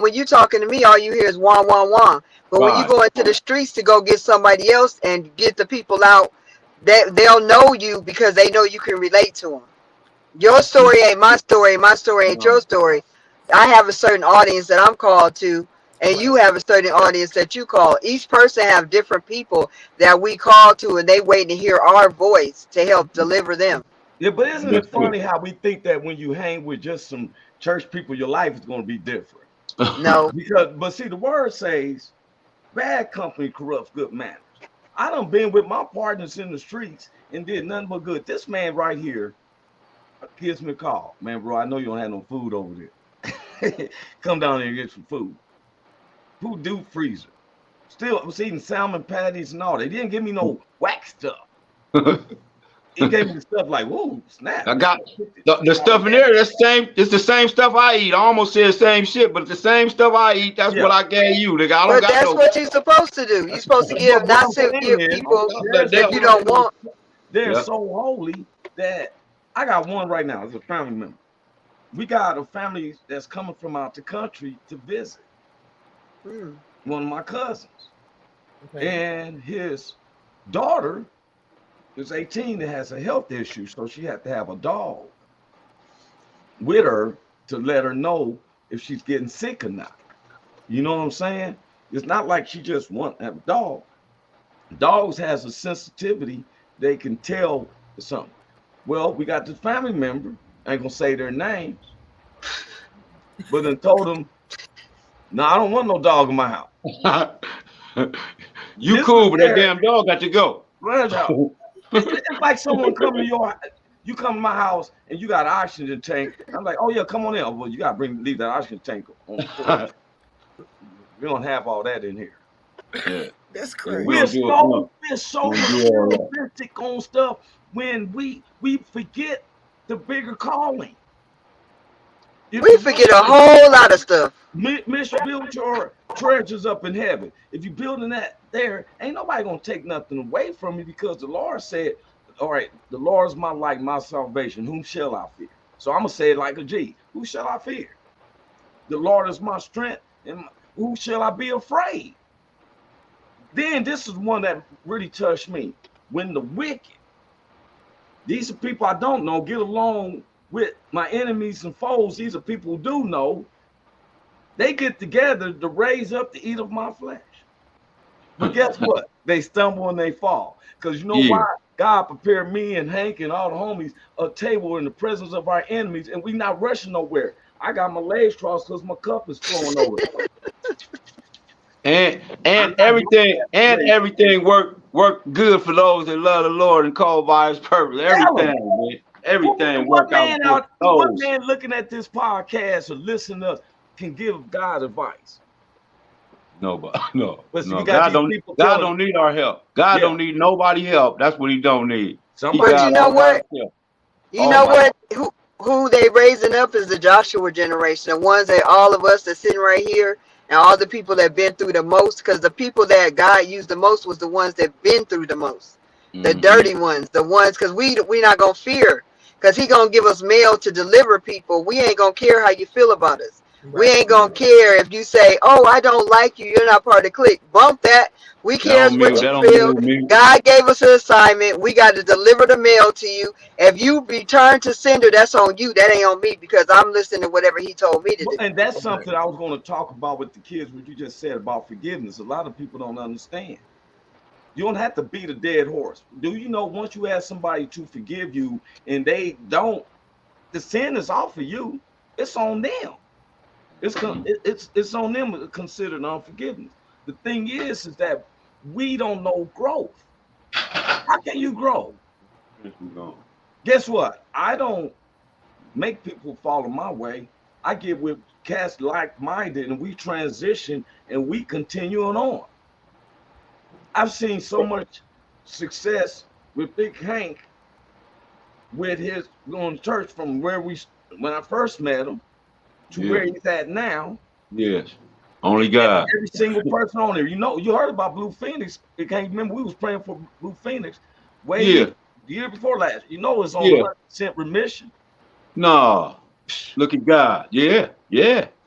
when you talking to me, all you hear is wah wah wah. But when you go into the streets to go get somebody else and get the people out, they'll know you because they know you can relate to them. Your story ain't my story. My story ain't your story. I have a certain audience that I'm called to, and you have a certain audience that you call. Each person have different people that we call to, and they wait to hear our voice to help deliver them. Yeah, but isn't it funny how we think that when you hang with just some church people, your life is going to be different? No. But see, the word says, bad company corrupts good manners. I done been with my partners in the streets and did nothing but good. This man right here gives me a call. Man, bro, I know you don't have no food over there. Come down there and get some food. Food do freezer. Still, I was eating salmon patties and all. They didn't give me no whack stuff. He gave me the stuff like, whoa, snap. I got the stuff in there. That's same. It's the same stuff I eat. I almost said the same shit, but it's the same stuff I eat. That's what I gave you, nigga. I don't but that's what you're supposed to do. You're supposed to give, not to give people that you don't want. They're so holy that I got one right now as a family member. We got a family that's coming from out the country to visit. One of my cousins. Okay. And his daughter is 18 and has a health issue, so she had to have a dog with her to let her know if she's getting sick or not. You know what I'm saying? It's not like she just want to have a dog. Dogs has a sensitivity. They can tell something. Well, we got this family member. I ain't gonna say their names, but then told them, "No, I don't want no dog in my house." You This cool, is but that their- damn dog got to go. Run out. It's like someone come to you come to my house and you got an oxygen tank. I'm like, oh yeah, come on in. Oh, well, you gotta leave that oxygen tank on the porch. We don't have all that in here. Yeah. That's crazy. We're so We'll do all that. materialistic on stuff when we forget the bigger calling. If We you forget a whole lot of stuff. build your treasures up in heaven. If you're building that there, ain't nobody gonna take nothing away from you, because the Lord said, all right, the Lord is my light, my salvation. Whom shall I fear? So I'm gonna say it like a G. Who shall I fear? The Lord is my strength, and who shall I be afraid? Then this is one that really touched me. When the wicked, these are people I don't know, get along with my enemies and foes. These are people who do know. They get together to raise up to eat of my flesh. But guess what? They stumble and they fall. Because you know why? God prepared me and Hank and all the homies a table in the presence of our enemies, and we not rushing nowhere. I got my legs crossed because my cup is flowing over. And everything work good for those that love the Lord and called by His purpose. Everything, man. Everything work out. What man looking at this podcast or listening to us can give God advice? Nobody, no. But No. God don't need our help. God don't need nobody help. That's what He don't need. But you know what? You know what? Who they raising up is the Joshua generation, the ones that all of us that sitting right here, and all the people that been through the most, because the people that God used the most was the ones that been through the most, the dirty ones, the ones, because we not gonna fear, because He gonna give us mail to deliver people. We ain't gonna care how you feel about us. Right. We ain't gonna care if you say, "Oh, I don't like you. You're not part of the clique." Bump that. We cares what you feel. God gave us an assignment. We got to deliver the mail to you. If you return to sender, that's on you. That ain't on me, because I'm listening to whatever He told me to do. And that's something I was going to talk about with the kids, what you just said about forgiveness. A lot of people don't understand. You don't have to beat a dead horse. Do you know once you ask somebody to forgive you and they don't, the sin is off of you. It's on them. It's on them to consider unforgiveness. The thing is that we don't know growth. How can you grow? Guess what? I don't make people follow my way. I get with cats like-minded, and we transition and we continue on. I've seen so much success with Big Hank with his going to church from when I first met him to where he's at now. Yes. Only God. Every single person on there. You know, you heard about Blue Phoenix. You can't remember we was praying for Blue Phoenix the year before last. You know, it's on 100% remission. No. Look at God. Yeah.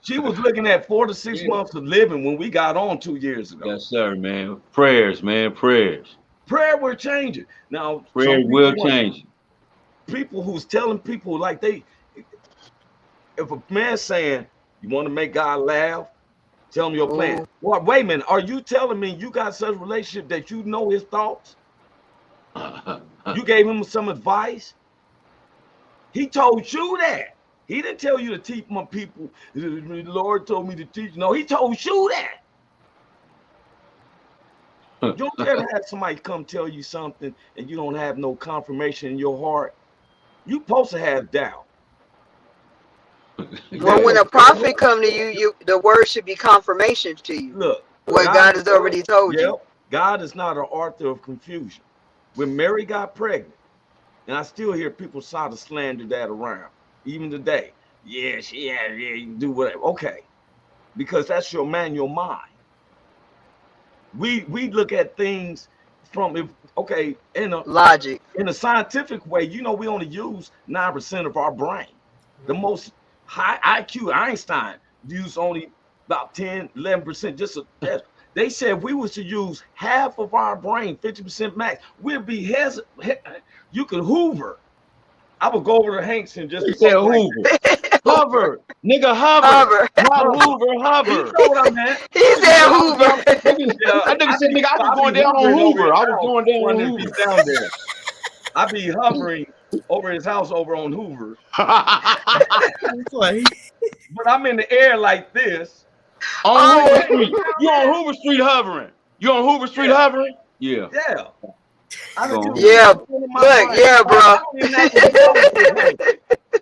She was looking at 4 to 6 months of living when we got on 2 years ago. Yes, sir, man. Prayers, man. Prayers. Prayer will change it. Now, prayer will change it. People who's telling people like if a man's saying, you want to make God laugh, tell him your plan. Well, wait a minute. Are you telling me you got such a relationship that you know his thoughts? You gave him some advice? He told you that. He didn't tell you to teach my people. The Lord told me to teach. No, he told you that. You don't care to have somebody come tell you something and you don't have no confirmation in your heart. You supposed to have doubt. Well, when a prophet come to you, the word should be confirmation to you. Look, what God has already told you. God is not an author of confusion. When Mary got pregnant, and I still hear people try to slander that around, even today. Yeah, you do whatever. Okay, because that's your manual mind. We look at things from in a logic. In a scientific way, you know, we only use 9% of our brain. The most high IQ Einstein used only about 10, 11%. Just a test. They said if we was to use half of our brain, 50% max, we'd be you could Hoover. I would go over to Hanks and just say Hoover. Hover, nigga, hover. Hover. Not Hoover, hover. You know what I meant? He said Hoover. That nigga said, nigga, I was going down on Hoover. I was going down on Hoover. Down there. I be hovering over his house over on Hoover. But I'm in the air like this. On Hoover Street. You on Hoover Street hovering. You on Hoover Street hovering? Yeah. Yeah. Yeah. Look, yeah, bro.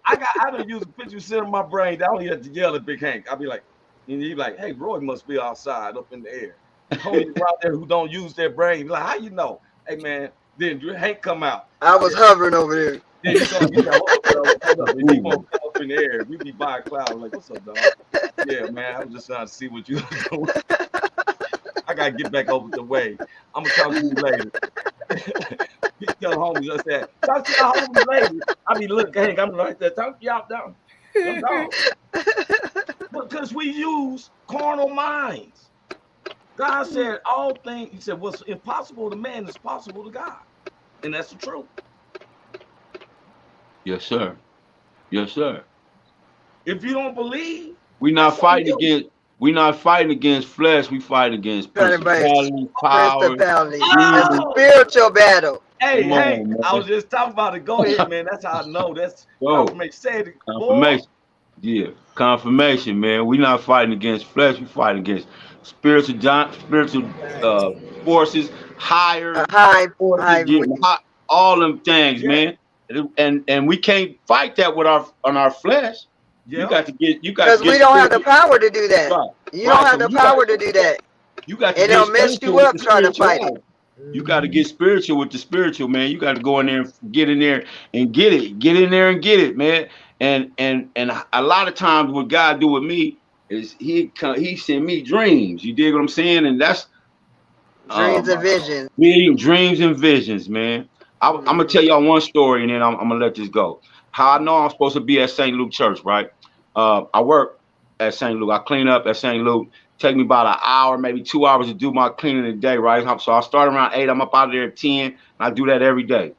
I don't use a picture sitting in my brain. I don't have to yell at Big Hank. I'll be like, and he's like, hey, Roy must be outside up in the air. Homies out there who don't use their brain. Like, how you know? Hey man, then Hank come out. I was hovering over there. Then you gonna be like, up in the air. We be by a cloud. Like, what's up, dog? Yeah, man. I was just trying to see what you doing. I gotta get back over the way. I'm gonna talk to you later. Tell homies I said, talk to your homies later. I be look, Hank, I'm like that. Talk to y'all down. Because we use carnal minds. God said all things, he said, what's impossible to man is possible to God. And that's the truth. Yes, sir. Yes, sir. If you don't believe, we're not fighting against flesh, we fight against principality, power. It's a spiritual battle. Hey, hey, I was just talking about it. Go ahead, man. That's how I know. That's confirmation. Confirmation. Yeah, confirmation, man. We're not fighting against flesh, we fight against spiritual forces, higher forces, all them things, man. And we can't fight that with our flesh. Yeah. Because we don't have the power to do that. Right. You don't have the power to do that. You got to and it'll mess you up trying to fight it. You got to get spiritual with the spiritual, man. You got to go in there and get in there and get it. Get in there and get it, man. And a lot of times what God do with me is he send me dreams. You dig what I'm saying? And that's dreams and visions. Dreams and visions, man. I'm gonna tell y'all one story and then I'm gonna let this go. How I know I'm supposed to be at St. Luke Church, right? I work at St. Luke. I clean up at St. Luke. Take me about an hour, maybe 2 hours to do my cleaning a day, right? So I start around 8. I'm up out of there at 10. And I do that every day.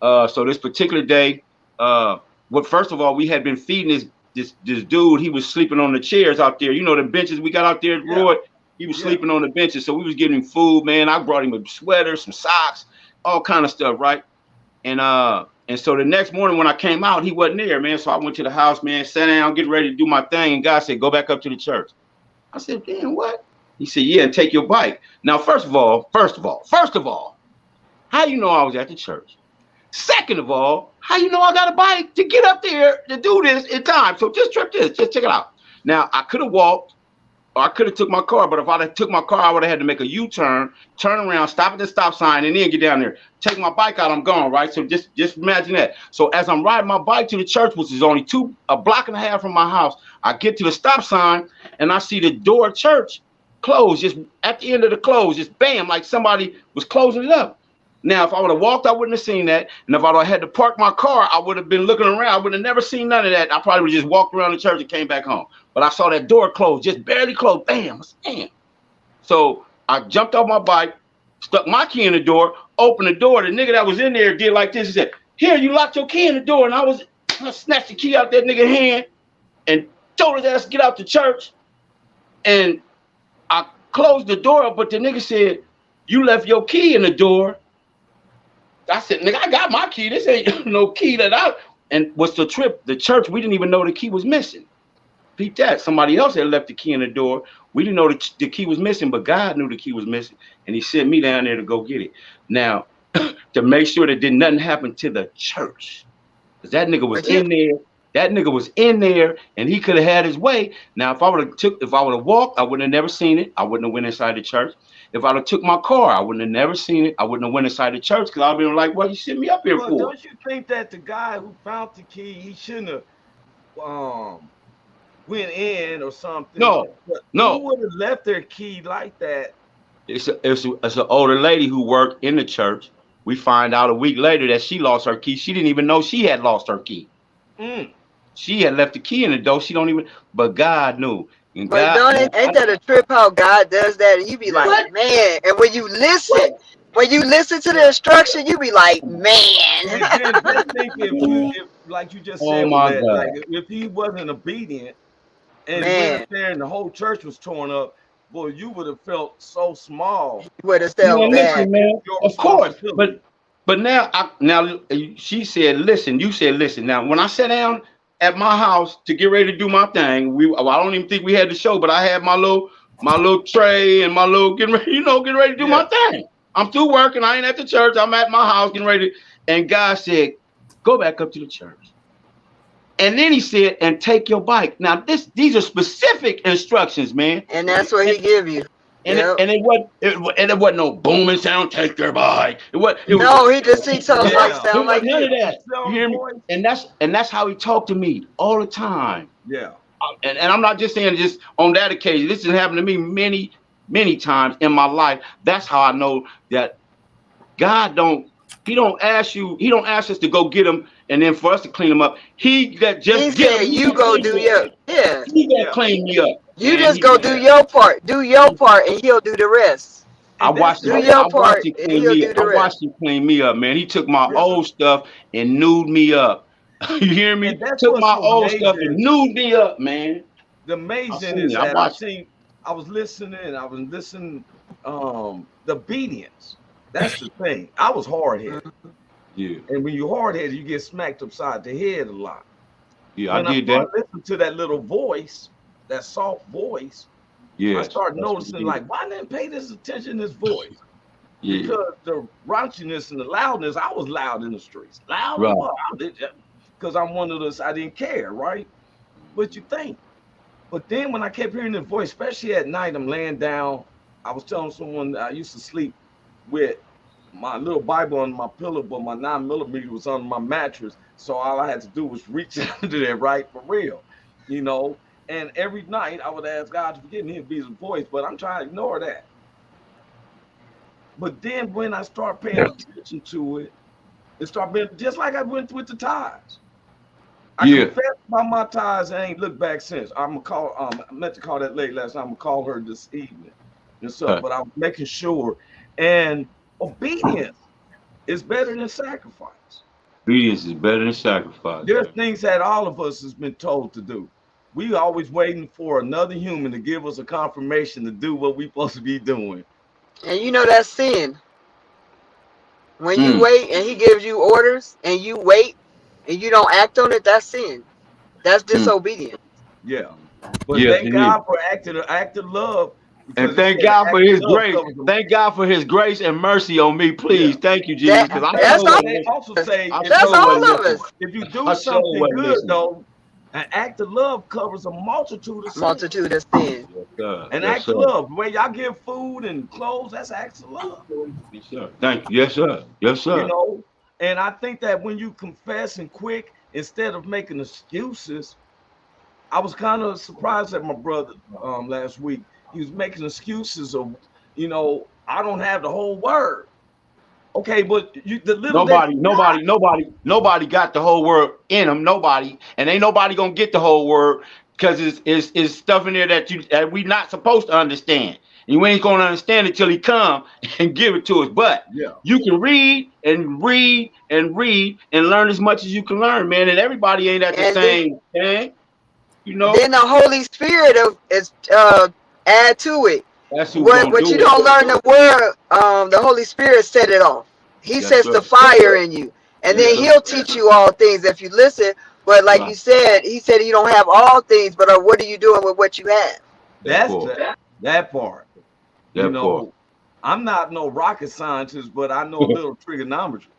So this particular day, first of all, we had been feeding this dude. He was sleeping on the chairs out there. You know the benches we got out there, Roy? He was sleeping on the benches. So we was getting food, man. I brought him a sweater, some socks, all kind of stuff, right? And so the next morning when I came out, he wasn't there, man. So I went to the house, man, sat down, get ready to do my thing. And God said, go back up to the church. I said, damn, what? He said, yeah, and take your bike. Now, first of all, how you know I was at the church? Second of all, how you know I got a bike to get up there to do this in time? So just check it out. Now, I could have walked or I could have took my car, but if I took my car, I would have had to make a U-turn, turn around, stop at the stop sign, and then get down there. Take my bike out, I'm gone, right? So just imagine that. So as I'm riding my bike to the church, which is only a block and a half from my house, I get to the stop sign, and I see the door of church closed, just at the end of the close, just bam, like somebody was closing it up. Now, if I would have walked, I wouldn't have seen that. And if I would have had to park my car, I would have been looking around. I would have never seen none of that. I probably would have just walked around the church and came back home. But I saw that door closed, just barely closed. Bam, damn. So I jumped off my bike, stuck my key in the door, opened the door. The nigga that was in there did like this. He said, here, you locked your key in the door. And I snatched the key out that nigga's hand and told his ass to get out the church. And I closed the door up, but the nigga said, you left your key in the door. I said, nigga, I got my key. This ain't no key that and what's the trip? The church, we didn't even know the key was missing. Beat that. Somebody else had left the key in the door. We didn't know the key was missing, but God knew the key was missing. And he sent me down there to go get it. Now, to make sure that nothing happen to the church. Because that nigga was in there. That nigga was in there and he could have had his way. Now, if I would have walked, I wouldn't have never seen it. I wouldn't have went inside the church. If I would have took my car, I wouldn't have never seen it. I wouldn't have went inside the church because I'd been like, what you sent me up here for? Don't you think that the guy who found the key, he shouldn't have went in or something? No. Who would have left their key like that? It's an older lady who worked in the church. We find out a week later that she lost her key. She didn't even know she had lost her key. She had left the key in the door. But God knew. And but ain't that a trip how God does that? And you be like, man, and when you listen, when you listen to the instruction, you be like, man. And then just think if like you just Oh said, my Willette, God. like if he wasn't obedient and went up Man, there and the whole church was torn up, boy, you would have felt so small. you would have You felt Man, know, bad. listen, like man. your Of course, responsibility. but now she said, listen. You said, listen. Now, when I sat down at my house to get ready to do my thing, I don't even think we had the show, but I had my little tray and my little getting ready to do my thing. I'm through working. I ain't at the church. I'm at my house getting ready. And God said, go back up to the church. And then he said, and take your bike. Now, these are specific instructions, man. And that's what he give you. And Yep. it wasn't no booming sound. Take your bike. It was. No, he just he sounds Yeah. like It sound like wasn't none you. of that. You hear me? And that's how he talked to me all the time. Yeah. And I'm not just saying just on that occasion. This has happened to me many times in my life. That's how I know that God don't ask us to go get him and then for us to clean him up. He He said you go do your He gonna clean me up. You Man, just go do your part. Do your part, and he'll do the rest. I watched Do him. your I watched part, him and clean he'll me do up. the I watched rest. him clean me up, man. He took my old stuff and nude me up. You hear me? And that's Took what's my so old stuff and amazing. nude me up, man. The I amazing seen is it. I that watched it. I was listening, the obedience. That's the thing. I was hard headed. Yeah, And when you're hard headed, you get smacked upside the head a lot. yeah, When I I did started that. listening to that little voice, that soft voice, I Yes, started that's what noticing, he did. like, why didn't pay this attention to this voice? Yeah, Because the raunchiness and the loudness, I was loud in the streets. Loud right. because I'm one of those, I didn't care, right? But you think. But then when I kept hearing the voice, especially at night, I'm laying down. I was telling someone I used to sleep with my little Bible on my pillow, but my 9mm was on my mattress. So all I had to do was reach under there, right? For real, you know. And every night I would ask God to forgive me, it'd be his voice, but I'm trying to ignore that. But then when I start paying attention to it, it started being just like I went with the tithes. I Yeah, confess about my tithes and ain't looked back since. I'm gonna call. I meant to call that lady last night. I'm gonna call her this evening and stuff. But I'm making sure. And obedience is better than sacrifice. obedience is better than sacrifice. There's things that all of us has been told to do. We always waiting for another human to give us a confirmation to do what we supposed to be doing. And you know that's sin. When you Mm. wait and he gives you orders and you wait and you don't act on it, that's sin. That's disobedience. Yeah. But Yes, thank it God is. for acting an act of love. And Because thank he said God for act of his love grace. covers a Thank God for his grace and mercy on me, please. Yeah. Thank you, Jesus. Because I That's sure all. They wasn't also say I That's sure all wasn't of listening. us. if you do I sure something wasn't good, listening. though, an act of love covers a multitude of sins. Multitude of sin. Yes, sir. An Yes, act sir. of love, the way y'all give food and clothes, that's acts of love, Yes, sir. Thank you. Yes, sir. Yes, you sir. know. And I think that when you confess and quick, instead of making excuses, I was kind of surprised at my brother last week. He was making excuses of, I don't have the whole word. Okay, but the little that Nobody got the whole word in them. Nobody, and ain't nobody gonna get the whole word because it's stuff in there that we not supposed to understand. And you ain't gonna understand it till he come and give it to us. But yeah, you can read and read and read and learn as much as you can learn, man. And everybody ain't at the And then, same thing, you know. then the Holy Spirit is add to it. That's who gonna What you do it. don't learn the word, the Holy Spirit set it off. He Yes, sets sir. the fire in you. And Yes, then sir. he'll teach you all things if you listen. But like Right. you said, he said you don't have all things, but what are you doing with what you have? That that's part. that part. That part. I'm not no rocket scientist, but I know a little trigonometry.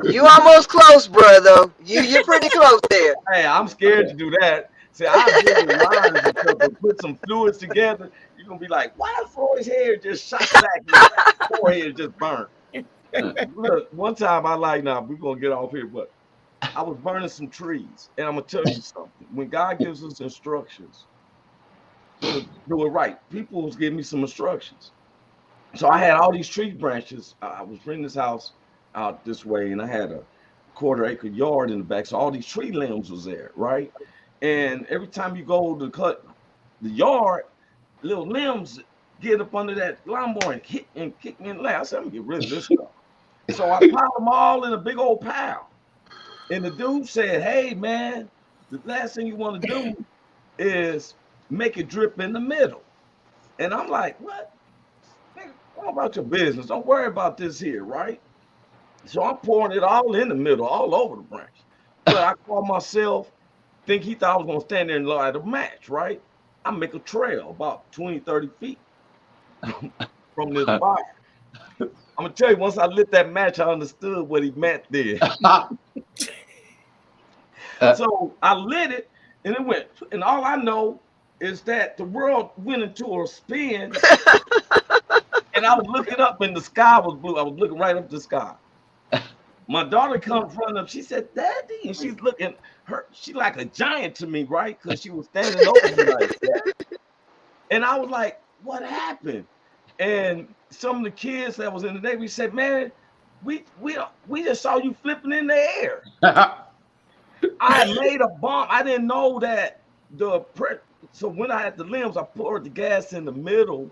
You almost close, brother. You're pretty close there. Hey, I'm scared to do that. See, I do the lines and stuff, but put some fluids together. You're gonna be like, why is Roy's hair just shot back and his forehead just burned? Look, one time we're gonna get off here, but I was burning some trees, and I'm gonna tell you something. When God gives us instructions to do it right, people was giving me some instructions. So I had all these tree branches. I was bringing this house out this way, and I had a quarter-acre yard in the back. So all these tree limbs was there, right? And every time you go to cut the yard, little limbs get up under that lawnmower and kick me in the leg. I said, I'm gonna get rid of this stuff. So I piled them all in a big old pile. And the dude said, hey man, the last thing you want to do is make it drip in the middle. And I'm like, what? What about your business? Don't worry about this here, right? So I'm pouring it all in the middle, all over the branch. But I call myself, think he thought I was gonna stand there and light a match, right? I make a trail about 20, 30 feet from this fire. I'm gonna tell you, once I lit that match, I understood what he meant there. So I lit it and it went, and all I know is that the world went into a spin and I was looking up and the sky was blue. I was looking right up the sky. My daughter comes running up. She said, Daddy, and she's looking, she like a giant to me, right? Because she was standing over me like that. And I was like, what happened? And some of the kids that was in the Navy said, man, we just saw you flipping in the air. I made a bomb. I didn't know that so when I had the limbs, I poured the gas in the middle.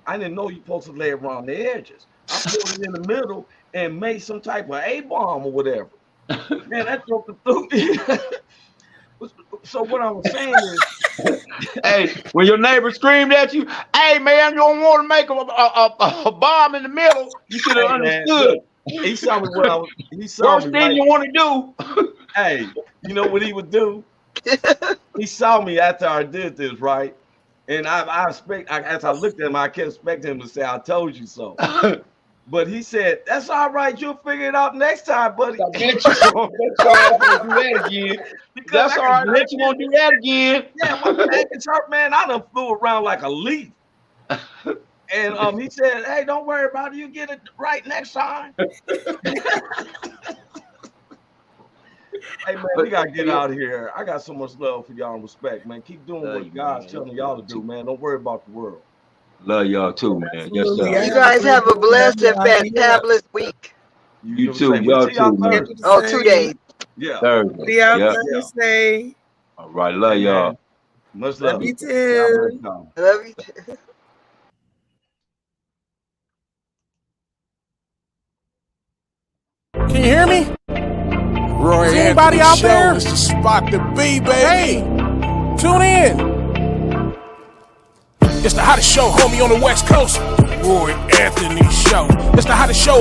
I didn't know you're supposed to lay it around the edges. I poured it in the middle and made some type of A-bomb or whatever. Man, that broke the through. So what I was saying is, hey, when your neighbor screamed at you, hey man, you don't want to make a bomb in the middle, you should have understood. Man, he saw me when I was. He saw Worst me. thing Right? you want to do. Hey, you know what he would do? He saw me after I did this, right? And as I looked at him, I kept expecting him to say, "I told you so." But he said, "That's all right. You'll figure it out next time, buddy." I bet you won't do that again. That's all right. I bet you won't do that again. Yeah, my back is hurt, man. I done flew around like a leaf. And he said, "Hey, don't worry about it. You get it right next time." Hey man, we gotta get out of here. I got so much love for y'all and respect, man. Keep doing what God's telling y'all to do, man. Don't worry about the world. Love y'all too, man. Yes, sir. You guys have a blessed and fantabulous week. You too. Y'all too, man. Oh, 2 days. Yeah. Thursday. See y'all Yeah. Thursday. All right. Love y'all. Much love. Love you too. Love you too. Can you hear me? Roy Is anybody Anthony out Show there? is the spot to be, baby. Hey, tune in. It's the hottest show, homie, on the West Coast. Roy Anthony Show. It's the hottest show.